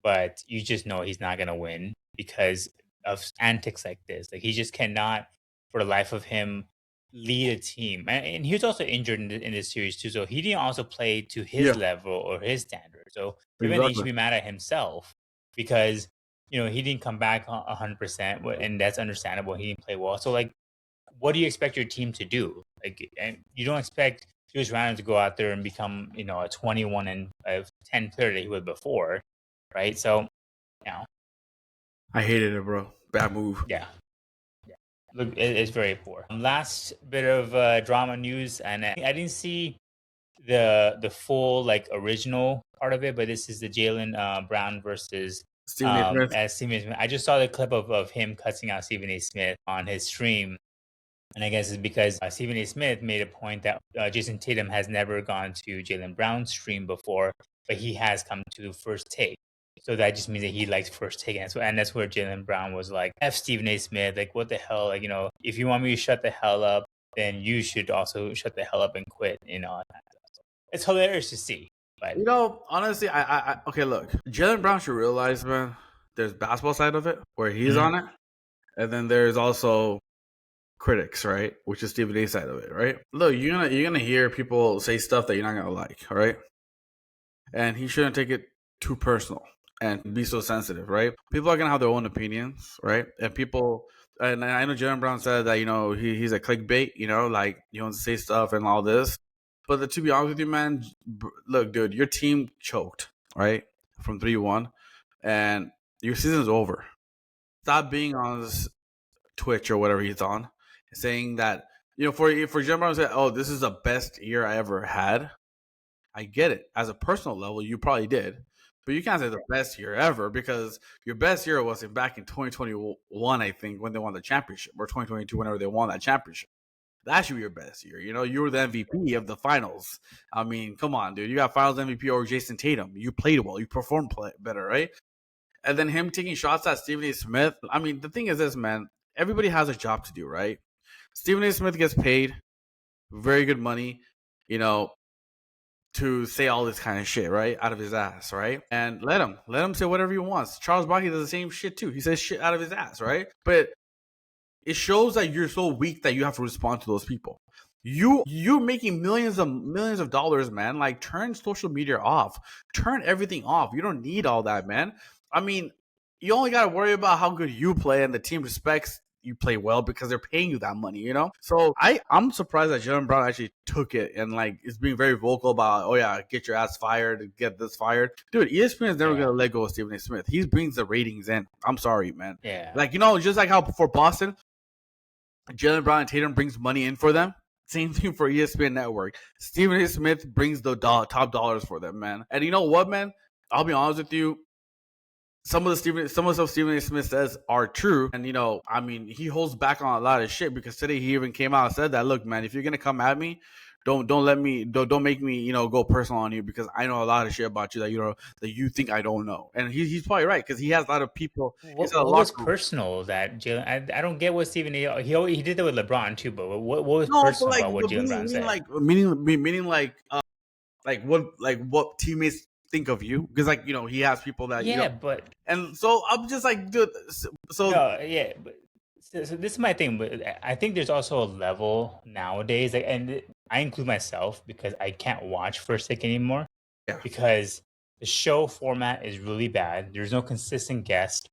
but you just know he's not gonna win because of antics like this. Like he just cannot, for the life of him, lead a team. And he was also injured in this series too, so he didn't also play to his level or his standard. So even he should be mad at himself because he didn't come back 100%, and that's understandable. He didn't play well. So like, what do you expect your team to do? Like, and you don't expect Julius Randle to go out there and become a 21 and 10 player that he was before, right? So, I hated it, bro. Bad move. yeah. Look, it's very poor. Last bit of drama news, and I didn't see the full like original part of it, but this is the Jalen Brown versus Stephen A. Smith. Stephen A. Smith. I just saw the clip of him cussing out Stephen A. Smith on his stream. And I guess it's because Stephen A. Smith made a point that Jason Tatum has never gone to Jalen Brown's stream before, but he has come to First Take. So that just means that he likes First Take. And that's where Jalen Brown was like, F Stephen A. Smith, like, what the hell? Like, if you want me to shut the hell up, then you should also shut the hell up and quit, It's hilarious to see. But honestly, I okay, look, Jalen Brown should realize, man, there's basketball side of it where he's on it, and then there's also critics, right? Which is Stephen A. side of it, right? Look, you're gonna hear people say stuff that you're not gonna like, all right? And he shouldn't take it too personal and be so sensitive, right? People are gonna have their own opinions, right? And I know Jalen Brown said that he's a clickbait, like he wants to say stuff and all this. But to be honest with you, man, look, dude, your team choked, right, from 3-1, and your season's over. Stop being on this Twitch or whatever he's on, saying that for Jalen Brown to say, "Oh, this is the best year I ever had." I get it. As a personal level, you probably did, but you can't say the best year ever because your best year was back in 2021, I think, when they won the championship, or 2022, whenever they won that championship. That should be your best year. You were the MVP of the finals. I mean, come on, dude. You got finals MVP over Jason Tatum. You played well. You performed better, right? And then him taking shots at Stephen A. Smith. I mean, the thing is this, man. Everybody has a job to do, right? Stephen A. Smith gets paid very good money, to say all this kind of shit, right? Out of his ass, right? And let him say whatever he wants. Charles Barkley does the same shit too. He says shit out of his ass, right? But it shows that you're so weak that you have to respond to those people. You're making millions of dollars, man. Like, turn social media off. Turn everything off. You don't need all that, man. I mean, you only got to worry about how good you play and the team respects you play well because they're paying you that money, So I'm surprised that Jalen Brown actually took it and like is being very vocal about, oh yeah, get your ass fired, get this fired. Dude, ESPN is never gonna let go of Stephen A. Smith. He brings the ratings in. I'm sorry, man. Yeah. Like, just like how for Boston, Jalen Brown and Tatum brings money in for them. Same thing for ESPN Network. Stephen A. Smith brings the top dollars for them, man. And you know what, man? I'll be honest with you. Some of the stuff Stephen A. Smith says are true, and I mean, he holds back on a lot of shit because today he even came out and said that, look, man, if you're gonna come at me, don't make me go personal on you because I know a lot of shit about you that you think I don't know, and he's probably right because he has a lot of people. What was personal that Jalen? I don't get what Stephen A. He did that with LeBron too, but what was personal about what Jalen Brown said? Meaning what teammates think of you because he has people that but and so I'm just like, dude, so this is my thing, but I think there's also a level nowadays, and I include myself because I can't watch First Take anymore because the show format is really bad. There's no consistent guest.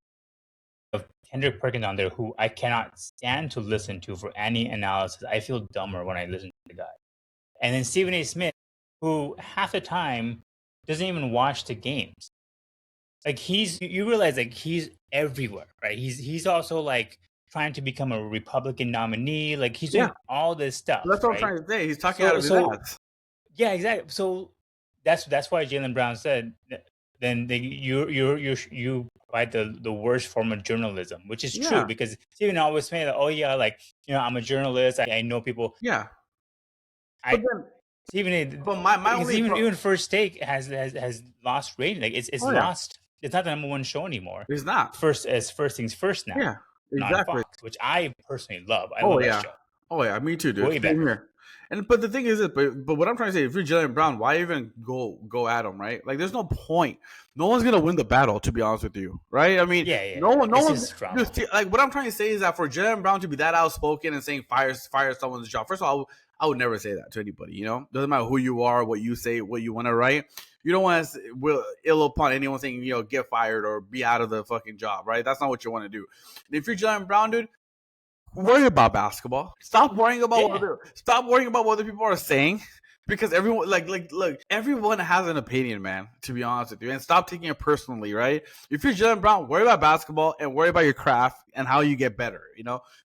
Of Kendrick Perkins on there, who I cannot stand to listen to for any analysis. I feel dumber when I listen to the guy, and then Stephen A. Smith, who half the time doesn't even watch the games. Like, you realize like he's everywhere, right? He's also like trying to become a Republican nominee. Like, he's doing all this stuff. That's what I'm trying to say. He's talking out of his ass. Yeah, exactly. So that's why Jalen Brown said, then you provide the worst form of journalism, which is true because Stephen always saying that, oh yeah, like I'm a journalist. I know people. Yeah. Even First Take has lost rating. Like, it's lost. It's not the number one show anymore. It's not. First things first now. Yeah, exactly. Fox, which I personally love. I love that show. Oh yeah, me too, dude. Way better. But the thing is, but what I'm trying to say, if you're Jalen Brown, why even go at him, right? Like, there's no point. No one's gonna win the battle, to be honest with you, right? I mean, no one's like. What I'm trying to say is that for Jalen Brown to be that outspoken and saying fire someone's job, first of all, I would never say that to anybody. Doesn't matter who you are, what you say, what you want to write. You don't want to ill upon anyone saying get fired or be out of the fucking job, right? That's not what you want to do. And if you're Jalen Brown, dude, worry about basketball. Stop worrying about what other people are saying. Because everyone, look, everyone has an opinion, man. To be honest with you, and stop taking it personally, right? If you're Jalen Brown, worry about basketball and worry about your craft and how you get better.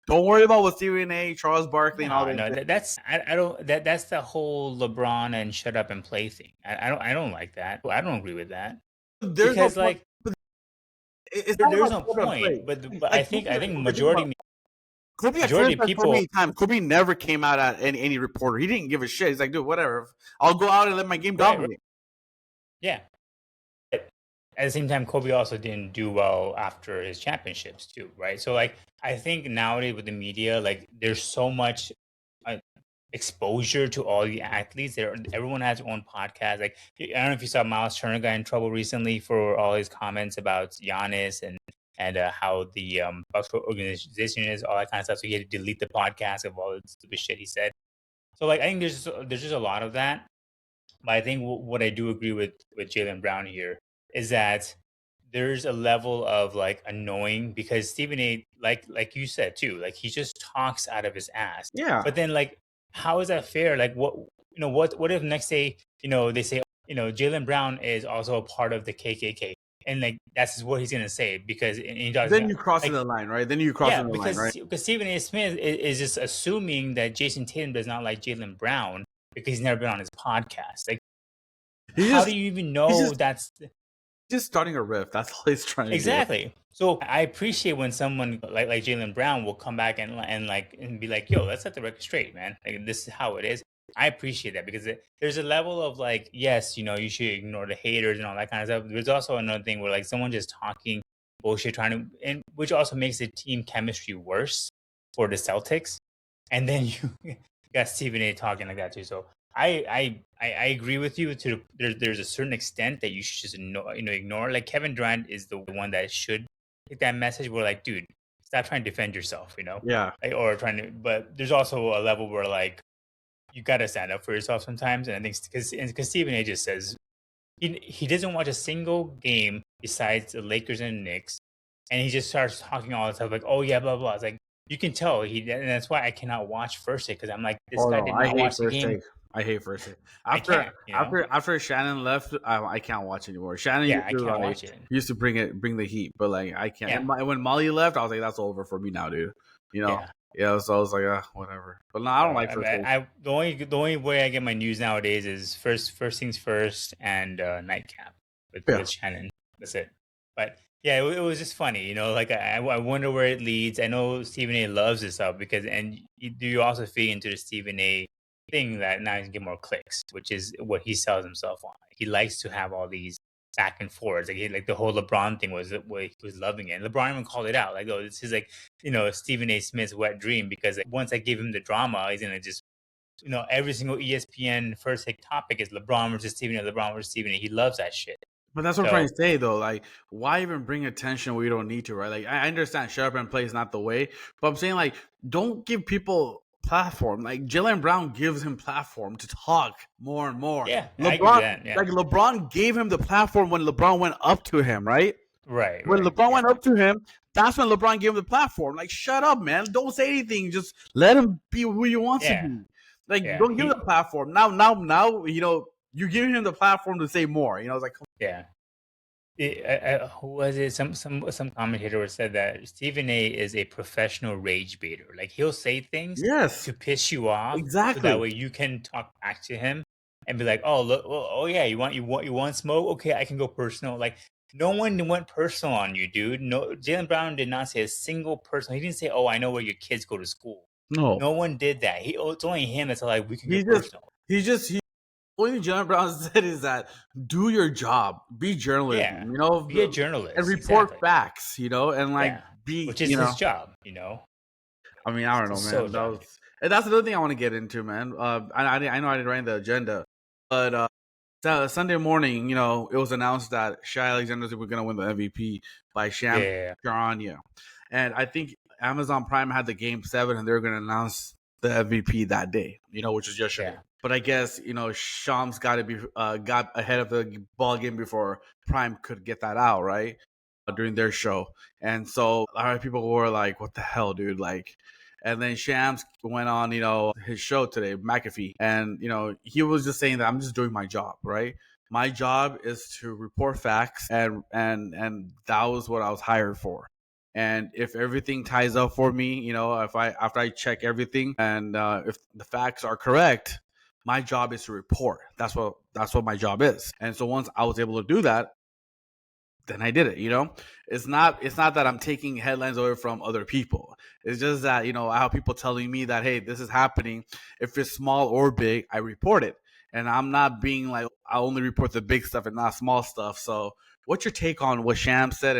Don't worry about what Stephen A, Charles Barkley, and all No, those no, things. that's I don't that's the whole LeBron and shut up and play thing. I don't like that. I don't agree with that There's no because point. like But it's not there's about no play by play. point. But I Like think Kobe had majority of criticized so people, many times. Kobe never came out at any reporter. He didn't give a shit. He's like, dude, whatever. I'll go out and let my game right, dominate. yeah. At the same time, Kobe also didn't do well after his championships too, right? So like I think nowadays with the media, like there's so much uh, exposure to all the athletes. Everyone has their own podcast. Like I don't know if you saw Miles Turner got in trouble recently for all his comments about Giannis and how the Bucks organization is, all that kind of stuff. So he had to delete the podcast of all the stupid shit he said. So like I think there's just a lot of that. But I think what I do agree with Jalen Brown here is that there's a level of like annoying because Stephen A, like you said too, like he just talks out of his ass. Yeah. But then like, how is that fair? Like what if next day they say Jalen Brown is also a part of the KKK and like that's what he's gonna say because and he does Then you crossing like the line, right? Then you yeah crossing the line, right? because Stephen A. Smith is just assuming that Jason Tatum does not like Jalen Brown because he's never been on his podcast. Like He's how do just you even he's know just that's just starting a riff. That's all he's trying to do. exactly? So I appreciate when someone like Jalen Brown will come back and be like, "Yo, let's set the record straight, man. Like this is how it is." I appreciate that because there's a level of like, yes, you should ignore the haters and all that kind of stuff. There's also another thing where like someone just talking bullshit, trying to, and which also makes the team chemistry worse for the Celtics. And then you got Stephen A. talking like that too. So I agree with you to there's a certain extent that you should just ignore. Like Kevin Durant is the one that should take that message. Where like, dude, stop trying to defend yourself, Yeah. like, or trying to. But there's also a level where like you got to stand up for yourself sometimes. And I think because Stephen A. just says he doesn't watch a single game besides the Lakers and the Knicks, and he just starts talking all the stuff like, oh yeah, blah blah. It's like you can tell and that's why I cannot watch First Take because I'm like this Oh guy no, did I not hate watch the first game. take. I hate first take. I can't, After Shannon left, I can't watch anymore. Shannon Yeah, I can't watch it. used to bring the heat, but like I can't. Yeah. And when Molly left, I was like, that's over for me now, dude. Yeah. Yeah. So I was like, whatever. But no, I don't like first take. The only way I get my news nowadays is first things first and nightcap with Shannon. That's it. But yeah, it was just funny, like I wonder where it leads. I know Stephen A. loves this stuff because you also feed into the Stephen A. thing that now he can get more clicks, which is what he sells himself on. He likes to have all these back and forths. Like the whole LeBron thing was what he was loving it. And LeBron even called it out. Like, oh, this is like, Stephen A. Smith's wet dream because like, once I give him the drama, he's gonna just every single ESPN first take topic is LeBron versus Stephen A. LeBron versus Stephen A. He loves that shit. But that's what I'm trying to say, though. Like, why even bring attention where you don't need to, right? Like, I understand shut up and play is not the way, but I'm saying, like, don't give people platform. Like, Jalen Brown gives him platform to talk more and more. Yeah, LeBron, I agree with that, yeah. Like, LeBron gave him the platform when LeBron went up to him, right? Right. When LeBron went up to him, that's when LeBron gave him the platform. Like, shut up, man. Don't say anything. Just let him be who he wants to be. Like, don't give him the platform. Now, you're giving him the platform to say more. It's like, yeah. Who was it? Some commentator said that Stephen A. is a professional rage baiter. Like he'll say things to piss you off, exactly. So that way you can talk back to him and be like, "Oh look, oh yeah, you want smoke? Okay, I can go personal." Like no one went personal on you, dude. No, Jalen Brown did not say a single personal. He didn't say, "Oh, I know where your kids go to school." No one did that. It's only him that's like we can get personal. Only thing Jalen Brown said is that do your job, be journalism, be a journalist and report facts, and like which is his job, I mean, I don't know, man. And that's another thing I want to get into, man. I know I didn't write the agenda, but Sunday morning, it was announced that Shea Alexander was going to win the MVP by Charania, and I think Amazon Prime had the Game 7, and they were going to announce the MVP that day, which was yesterday. Yeah. But I guess Shams got ahead of the ball game before Prime could get that out during their show, and so a lot of people were like, "What the hell, dude?" Like, And then Shams went on, his show today, McAfee, and he was just saying that I'm just doing my job, right? My job is to report facts, and that was what I was hired for. And if everything ties up for me, if I after I check everything and if the facts are correct, my job is to report. That's what my job is. And so once I was able to do that, then I did it. It's not that I'm taking headlines away from other people. It's just that I have people telling me that, hey, this is happening. If it's small or big, I report it, and I'm not being like I only report the big stuff and not small stuff. So, what's your take on what Sham said,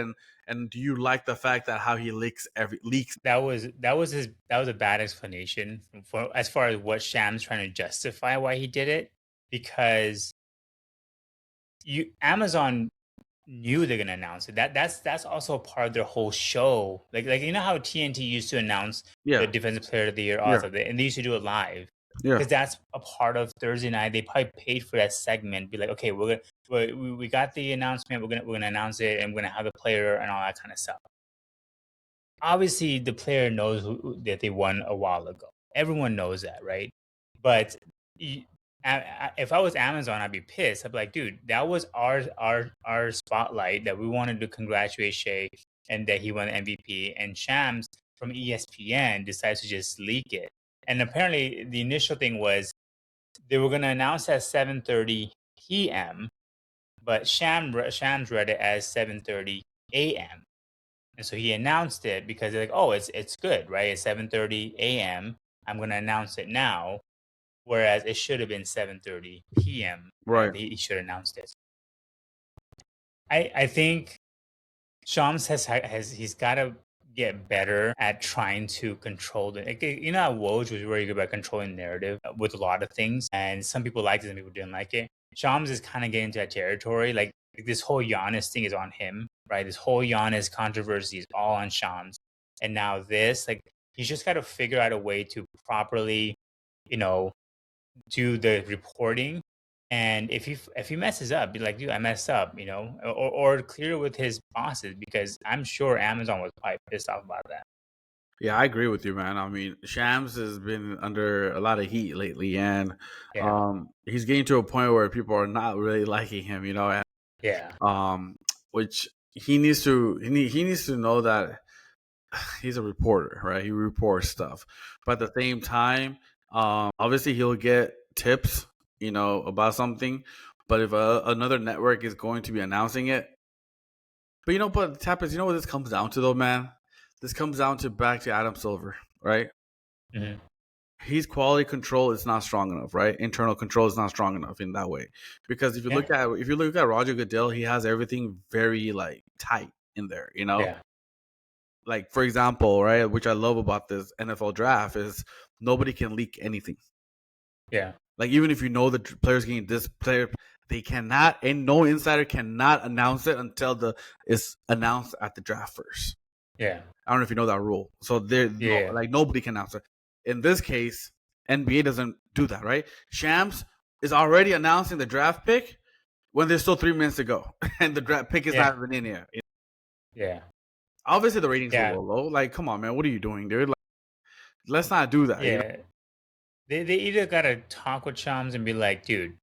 and do you like the fact that how he leaks? That was a bad explanation for as far as what Sham's trying to justify why he did it, because Amazon knew they're gonna announce it. That's also a part of their whole show. Like how TNT used to announce the Yeah, defensive player of the year, yeah, also, and they used to do it live yeah, because that's a part of Thursday night. They probably paid for that segment. Be like, okay, we got the announcement. We're gonna announce it, and we're gonna have the player and all that kind of stuff. Obviously, the player knows that they won a while ago. Everyone knows that, right? But if I was Amazon, I'd be pissed. I'd be like, dude, that was our spotlight that we wanted to congratulate Shea and that he won MVP. And Shams from ESPN decides to just leak it. And apparently, the initial thing was they were going to announce at 7:30 p.m., but Shams read it as 7:30 a.m. And so he announced it because they're like, oh, it's good, right? It's 7:30 a.m. I'm going to announce it now, whereas it should have been 7:30 p.m. right. He should have announced it. I think Shams he's got to get better at trying to control the. At Woj was really good about controlling narrative with a lot of things, and some people liked it, some people didn't like it. Shams is kind of getting into that territory. Like this whole Giannis thing is on him, right? This whole Giannis controversy is all on Shams, and now this, like, he's just got to figure out a way to properly, do the reporting. And if he messes up, be like, dude, I messed up, or clear with his bosses, because I'm sure Amazon was probably pissed off about that. Yeah, I agree with you, man. I mean, Shams has been under a lot of heat lately, and Yeah, he's getting to a point where people are not really liking him, and yeah, which he needs to know that he's a reporter, right? He reports stuff, but at the same time, obviously he'll get tips, about something. But if another network is going to be announcing it, but Tappers, what this comes down to though, man? This comes down to back to Adam Silver, right? hmm His quality control is not strong enough, right? Internal control is not strong enough in that way. Because yeah, if you look at Roger Goodell, he has everything very like tight in there, yeah, Like for example, right, which I love about this NFL draft is nobody can leak anything. yeah, Like even if the player's getting this player, they cannot, and no insider cannot announce it until it's announced at the draft first. yeah, I don't know if you know that rule. So yeah, like nobody can announce it. In this case, NBA doesn't do that, right? Shams is already announcing the draft pick when there's still 3 minutes to go, and the draft pick is yeah, not even in here. yeah, Obviously, the ratings will yeah, go low. Like, come on, man, what are you doing, dude? Like, let's not do that. yeah. They either gotta talk with Shams and be like, dude,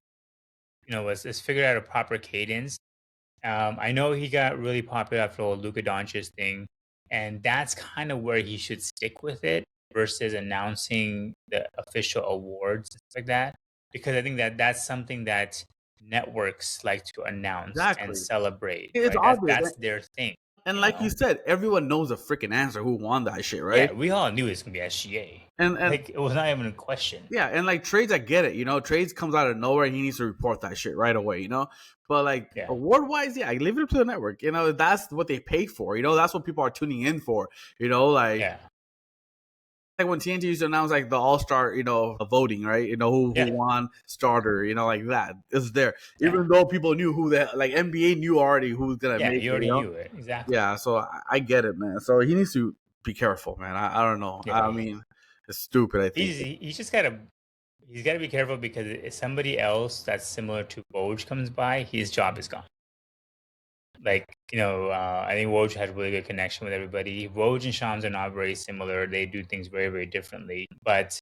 let's figure out a proper cadence. I know he got really popular after the whole Luka Doncic thing, and that's kind of where he should stick with it versus announcing the official awards and stuff like that. Because I think that that's something that networks like to announce and Exactly. celebrate, It's right? That's obvious. that's their thing, And you like you know. said, everyone knows the freaking answer who won that shit, right? Yeah, we all knew it's gonna be SGA. And Like it was not even a question. yeah, and like trades, I get it. Trades comes out of nowhere. He needs to report that shit right away. But like Yeah, award wise, yeah, I leave it up to the network. That's what they pay for. That's what people are tuning in for. Like yeah, when TNT used to announce like the All Star, voting, right? Who yeah, won starter, like that is there. yeah, Even though people knew who that, like NBA knew already who's gonna yeah. make You it. already knew it exactly. Yeah, so I get it, man. So he needs to be careful, man. I don't know. I Yeah, mean, it's stupid. I think. he's just gotta he's got to be careful because if somebody else that's similar to Woj comes by, his job is gone. Like, I think Woj had a really good connection with everybody. Woj and Shams are not very similar. They do things very, very differently. But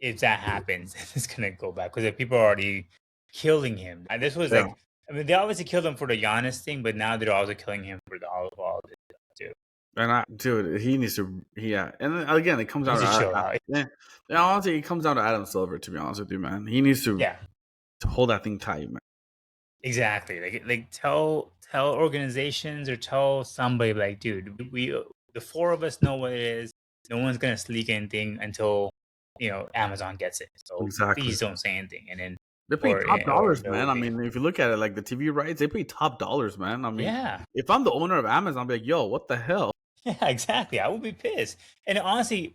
if that happens, it's going to go back because if people are already killing him. And this was Yeah. like, I mean, they obviously killed him for the Giannis thing, but now they're also killing him for the all this stuff too. And dude, he needs to, yeah. And then, again, it comes down to chill out. yeah. Honestly, it comes down to Adam Silver. To be honest with you, man, he needs to hold that thing tight, man. Exactly. Like tell organizations or tell somebody like, dude, the four of us know what it is. No one's gonna leak anything until Amazon gets it. So please don't say anything. And then they pay top dollars, man. I be. mean, if you look at it, like the TV rights, they pay top dollars, man. I mean, Yeah. if I'm the owner of Amazon, I'll be like, yo, what the hell? Yeah, exactly. I would be pissed. And honestly,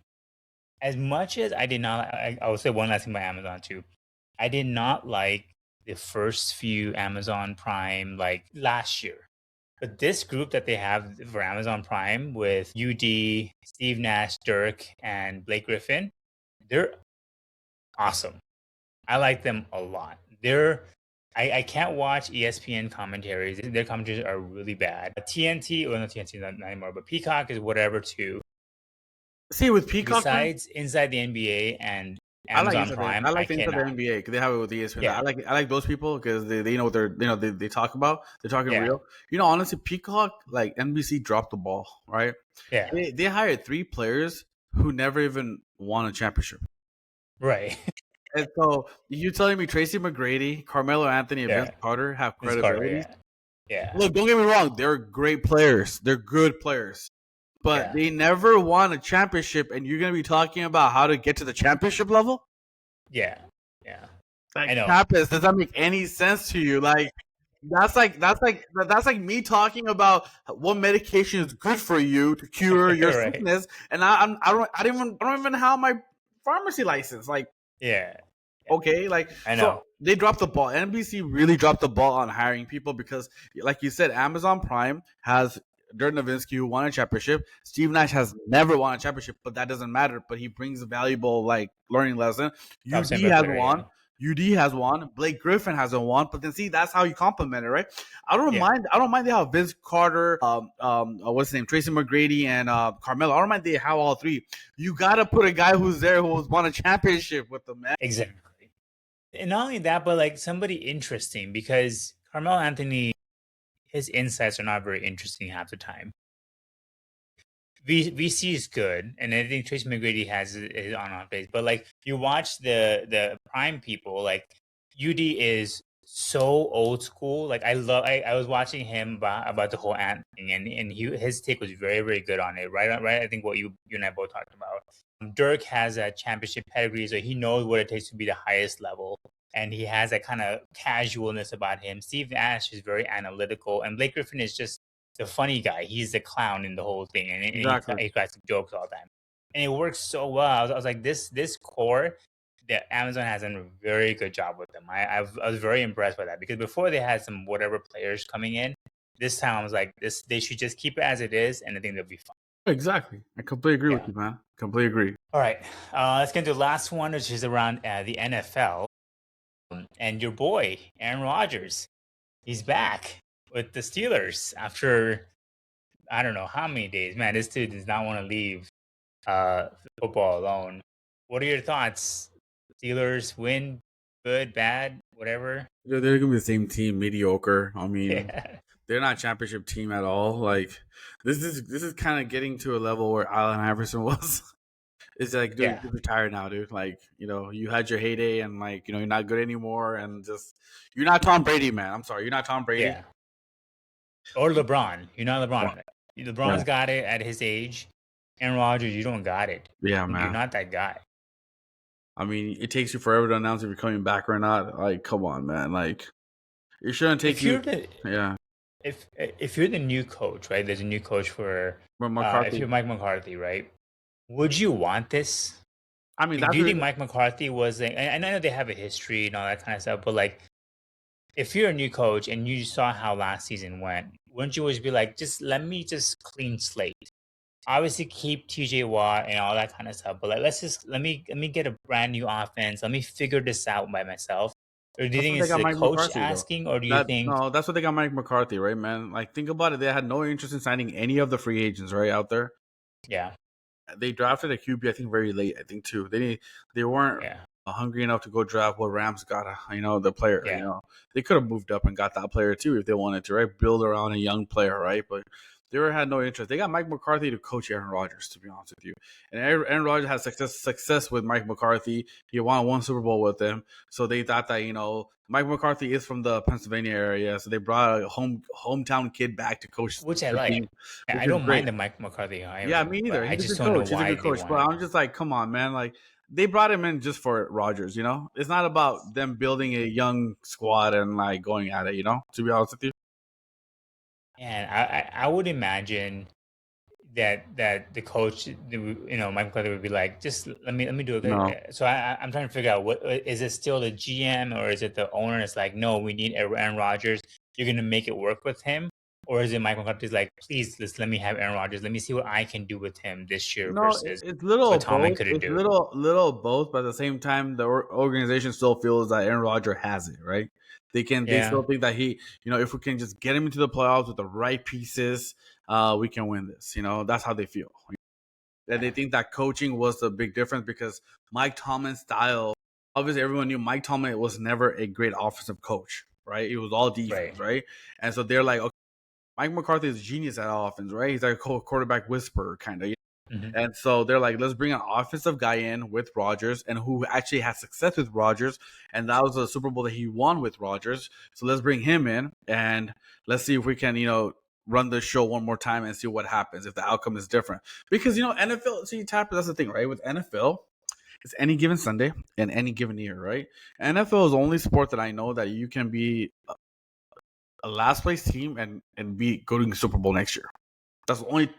as much as I did not, I would say one last thing about Amazon too. I did not like the first few Amazon Prime like last year. But this group that they have for Amazon Prime with UD, Steve Nash, Dirk, and Blake Griffin, they're awesome. I like them a lot. I can't watch ESPN commentaries. Their commentaries are really bad. TNT, well, not TNT not anymore, but Peacock is whatever too. See, with Peacock, besides Inside the NBA and Amazon Prime, I like Inside the NBA because they have it with ESPN. Yeah. I like those people because they know what they talk about. They're talking real. Honestly, Peacock, like NBC dropped the ball, right? Yeah. They hired 3 players who never even won a championship. Right. And so you telling me Tracy McGrady, Carmelo Anthony, and Vince Carter have credibility? Yeah. Look, don't get me wrong. They're great players. They're good players. But they never won a championship, and you're going to be talking about how to get to the championship level? Yeah. Like, Kappas, does that make any sense to you? Like, that's like me talking about what medication is good for you to cure your sickness, and I don't even have my pharmacy license. Like, okay, like I know. So they dropped the ball. NBC really dropped the ball on hiring people because, like you said, Amazon Prime has Dirk Nowitzki, who won a championship. Steve Nash has never won a championship, but that doesn't matter. But he brings a valuable learning lesson. UD has won. UD has won. Blake Griffin hasn't won. But then see, that's how you compliment it, right? I don't mind they have Vince Carter, what's his name, Tracy McGrady, and Carmelo. I don't mind they have all 3. You gotta put a guy who's there who's won a championship with them, man. Exactly. And not only that, but like somebody interesting because Carmelo Anthony, his insights are not very interesting half the time. VC is good, and I think Tracy McGrady has his on base. But like you watch the prime people, like UD is so old school. Like I was watching him about the whole Ant thing, and his take was very, very good on it. Right. I think what you and I both talked about. Dirk has a championship pedigree, so he knows what it takes to be the highest level. And he has that kind of casualness about him. Steve Nash is very analytical, and Blake Griffin is just the funny guy. He's the clown in the whole thing, and he cracks jokes all the time. And it works so well. I was like, this core that Amazon has done a very good job with them. I was very impressed by that because before they had some whatever players coming in. This time I was like, they should just keep it as it is, and I think they'll be fine. Exactly. I completely agree with you, man. Completely agree. All right. Let's get into the last one, which is around the NFL. And your boy, Aaron Rodgers, he's back with the Steelers after I don't know how many days. Man, this dude does not want to leave football alone. What are your thoughts? Steelers win, good, bad, whatever? They're going to be the same team, mediocre. I mean, they're not a championship team at all. Like, this is kind of getting to a level where Allen Iverson was. It's like, dude, you're retired now, dude. Like, you had your heyday and, like, you're not good anymore. And just, you're not Tom Brady, man. I'm sorry. You're not Tom Brady. Yeah. Or LeBron. You're not LeBron. LeBron's got it at his age. Aaron Rodgers, you don't got it. Yeah, man. You're not that guy. I mean, it takes you forever to announce if you're coming back or not. Like, come on, man. Like, it shouldn't take you. If you're the new coach, right? There's a new coach for McCarthy. If you're Mike McCarthy, right? Would you want this? I mean, do you think Mike McCarthy was? I know they have a history and all that kind of stuff, but like, if you're a new coach and you saw how last season went, wouldn't you always be like, let me clean slate? Obviously, keep TJ Watt and all that kind of stuff, but like, let me get a brand new offense. Let me figure this out by myself. Or do you That's think what they it's got the Mike coach McCarthy though. asking, or do you think? That's what they got Mike McCarthy, right, man? Like, think about it. They had no interest in signing any of the free agents, right, out there. Yeah, They drafted a QB, I think, very late. I think too. They weren't yeah, hungry enough to go draft what Rams got. The player. yeah. They could have moved up and got that player too if they wanted to, right? Build around a young player, right? But they had no interest. They got Mike McCarthy to coach Aaron Rodgers, to be honest with you. And Aaron Rodgers had success with Mike McCarthy. He won one Super Bowl with him, so they thought that Mike McCarthy is from the Pennsylvania area, so they brought a hometown kid back to coach Which I the like. team, I which is don't mind great. the Mike McCarthy Yeah, hiring, me but neither. I He's a just good don't know coach. He's a why good they coach. But wanted. I'm just like, come on, man. Like, they brought him in just for Rodgers, It's not about them building a young squad and like going at it, to be honest with you. And I would imagine that the coach, Mike McCarthy would be like, just let me do No. it. So I'm trying to figure out, what is it, still the GM, or is it the owner? It's like, no, we need Aaron Rodgers. You're gonna make it work with him, or is it Mike McCarthy's like, please, let me have Aaron Rodgers. Let me see what I can do with him this year No, versus it's little what of Tomlin both. couldn't It's do. little of both, but at the same time, the organization still feels that Aaron Rodgers has it, right? They Yeah, still think that if we can just get him into the playoffs with the right pieces, we can win this. That's how they feel. And they yeah, think that coaching was the big difference because Mike Tomlin's style, obviously everyone knew Mike Tomlin was never a great offensive coach, right? It was all right. defense, right? And so they're like, okay, Mike McCarthy is a genius at offense, right? He's like a quarterback whisperer kind of. Hmm. And so they're like, let's bring an offensive guy in with Rodgers and who actually had success with Rodgers. And that was a Super Bowl that he won with Rodgers. So let's bring him in and let's see if we can, run the show one more time and see what happens if the outcome is different. Because, NFL, see, Tapper, that's the thing, right? With NFL, it's any given Sunday and any given year, right? NFL is the only sport that I know that you can be a last place team and be go to the Super Bowl next year. That's the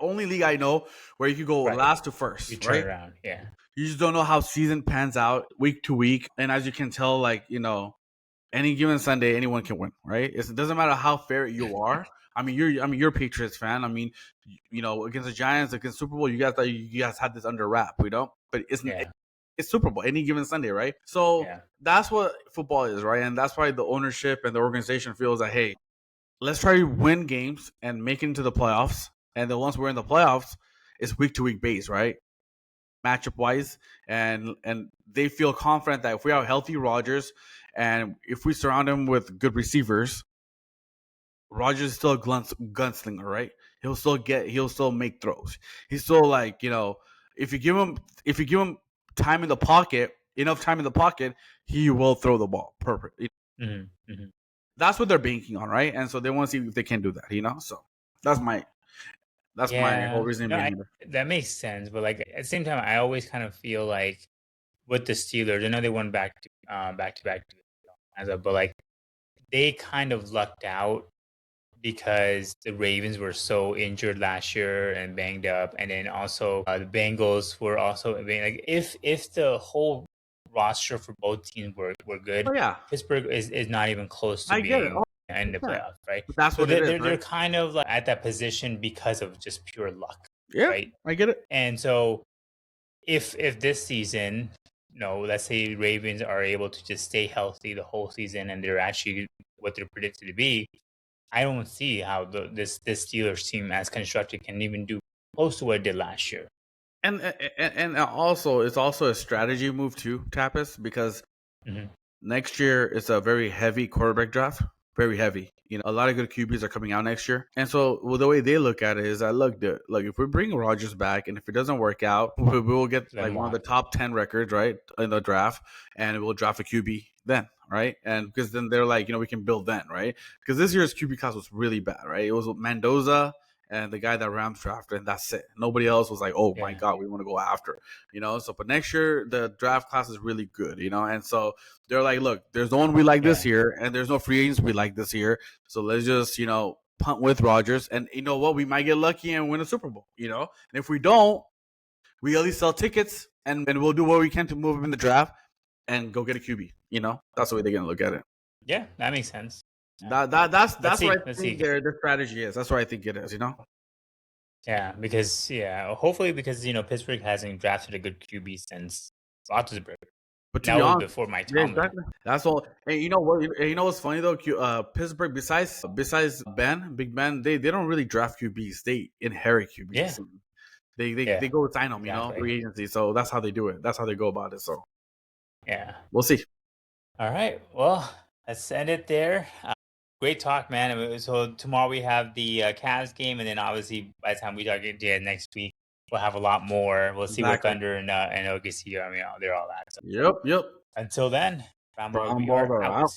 only league I know where you could go Right. last to You first, turn right? around. Yeah. You just don't know how season pans out week to week. And as you can tell, like, any given Sunday, anyone can win, right? It doesn't matter how fair you are. You're a Patriots fan. Against the Giants, against Super Bowl, you guys had this under wrap, But Yeah. it's Super Bowl any given Sunday, right? So Yeah. that's what football is, right? And that's why the ownership and the organization feels that, hey, let's try to win games and make it into the playoffs. And then once we're in the playoffs, it's week to week base, right? Matchup wise, and they feel confident that if we have healthy Rodgers and if we surround him with good receivers, Rodgers is still a gunslinger, right? He'll still make throws. He's still like, if you give him time in the pocket, enough time in the pocket, he will throw the ball perfect. Hmm. Hmm. That's what they're banking on, right? And so they want to see if they can do that. So that's my whole Yeah. reasoning No, behind it. that makes sense. But like at the same time, I always kind of feel like with the Steelers, I know they won back to back as a, but like they kind of lucked out because the Ravens were so injured last year and banged up, and then also the Bengals were also like, if the whole roster for both teams were good, Oh yeah, Pittsburgh is not even close to I get it. being Oh, in the 100%. playoffs, right? But that's So what it is, they're right? kind of like at that position because of just pure luck, Yeah, right? I get it. And so if this season, let's say Ravens are able to just stay healthy the whole season and they're actually what they're predicted to be, I don't see how this Steelers team as constructed can even do close to what it did last year. And also it's also a strategy move too, Tapas, because Hmm. next year it's a very heavy quarterback draft, very heavy. A lot of good QBs are coming out next year, and so the way they look at it is that look, if we bring Rodgers back, and if it doesn't work out, we will get Let like them one of the walk. top 10 records, right, in the draft, and we'll draft a QB then, right? And because then they're like, we can build then, right? Because this year's QB class was really bad, right? It was Mendoza and the guy that Rams drafted, and that's it. Nobody else was like, oh my Yeah, god, we want to go after, So, but next year the draft class is really good, and so they're like, look, there's no one we like this yeah, year, and there's no free agents we like this year. So let's just, punt with Rodgers. And you know what? We might get lucky and win a Super Bowl, And if we don't, we at least sell tickets and we'll do what we can to move him in the draft and go get a QB. That's the way they're going to look at it. yeah. That makes sense. Yeah. That's what I Let's think see. their strategy is. That's what I think it is, Yeah, because hopefully because Pittsburgh hasn't drafted a good QB since Roethlisberger. But to That be was honest, before my yeah, Tomlin. exactly. That's all. And you know what? You know what's funny though? Pittsburgh, besides Big Ben, they don't really draft QBs. They inherit Yeah. QBs. They Yeah. go sign them, Exactly. free agency. So that's how they do it. That's how they go about it. So Yeah. we'll see. All right. Well, let's end it there. Great talk, man. So tomorrow we have the Cavs game, and then obviously by the time we talk again next week, we'll have a lot more. We'll see where Exactly. Thunder and OKC. I mean, they're all that. So Yep. until then, Brown Bros, Brown we balls are are out. out.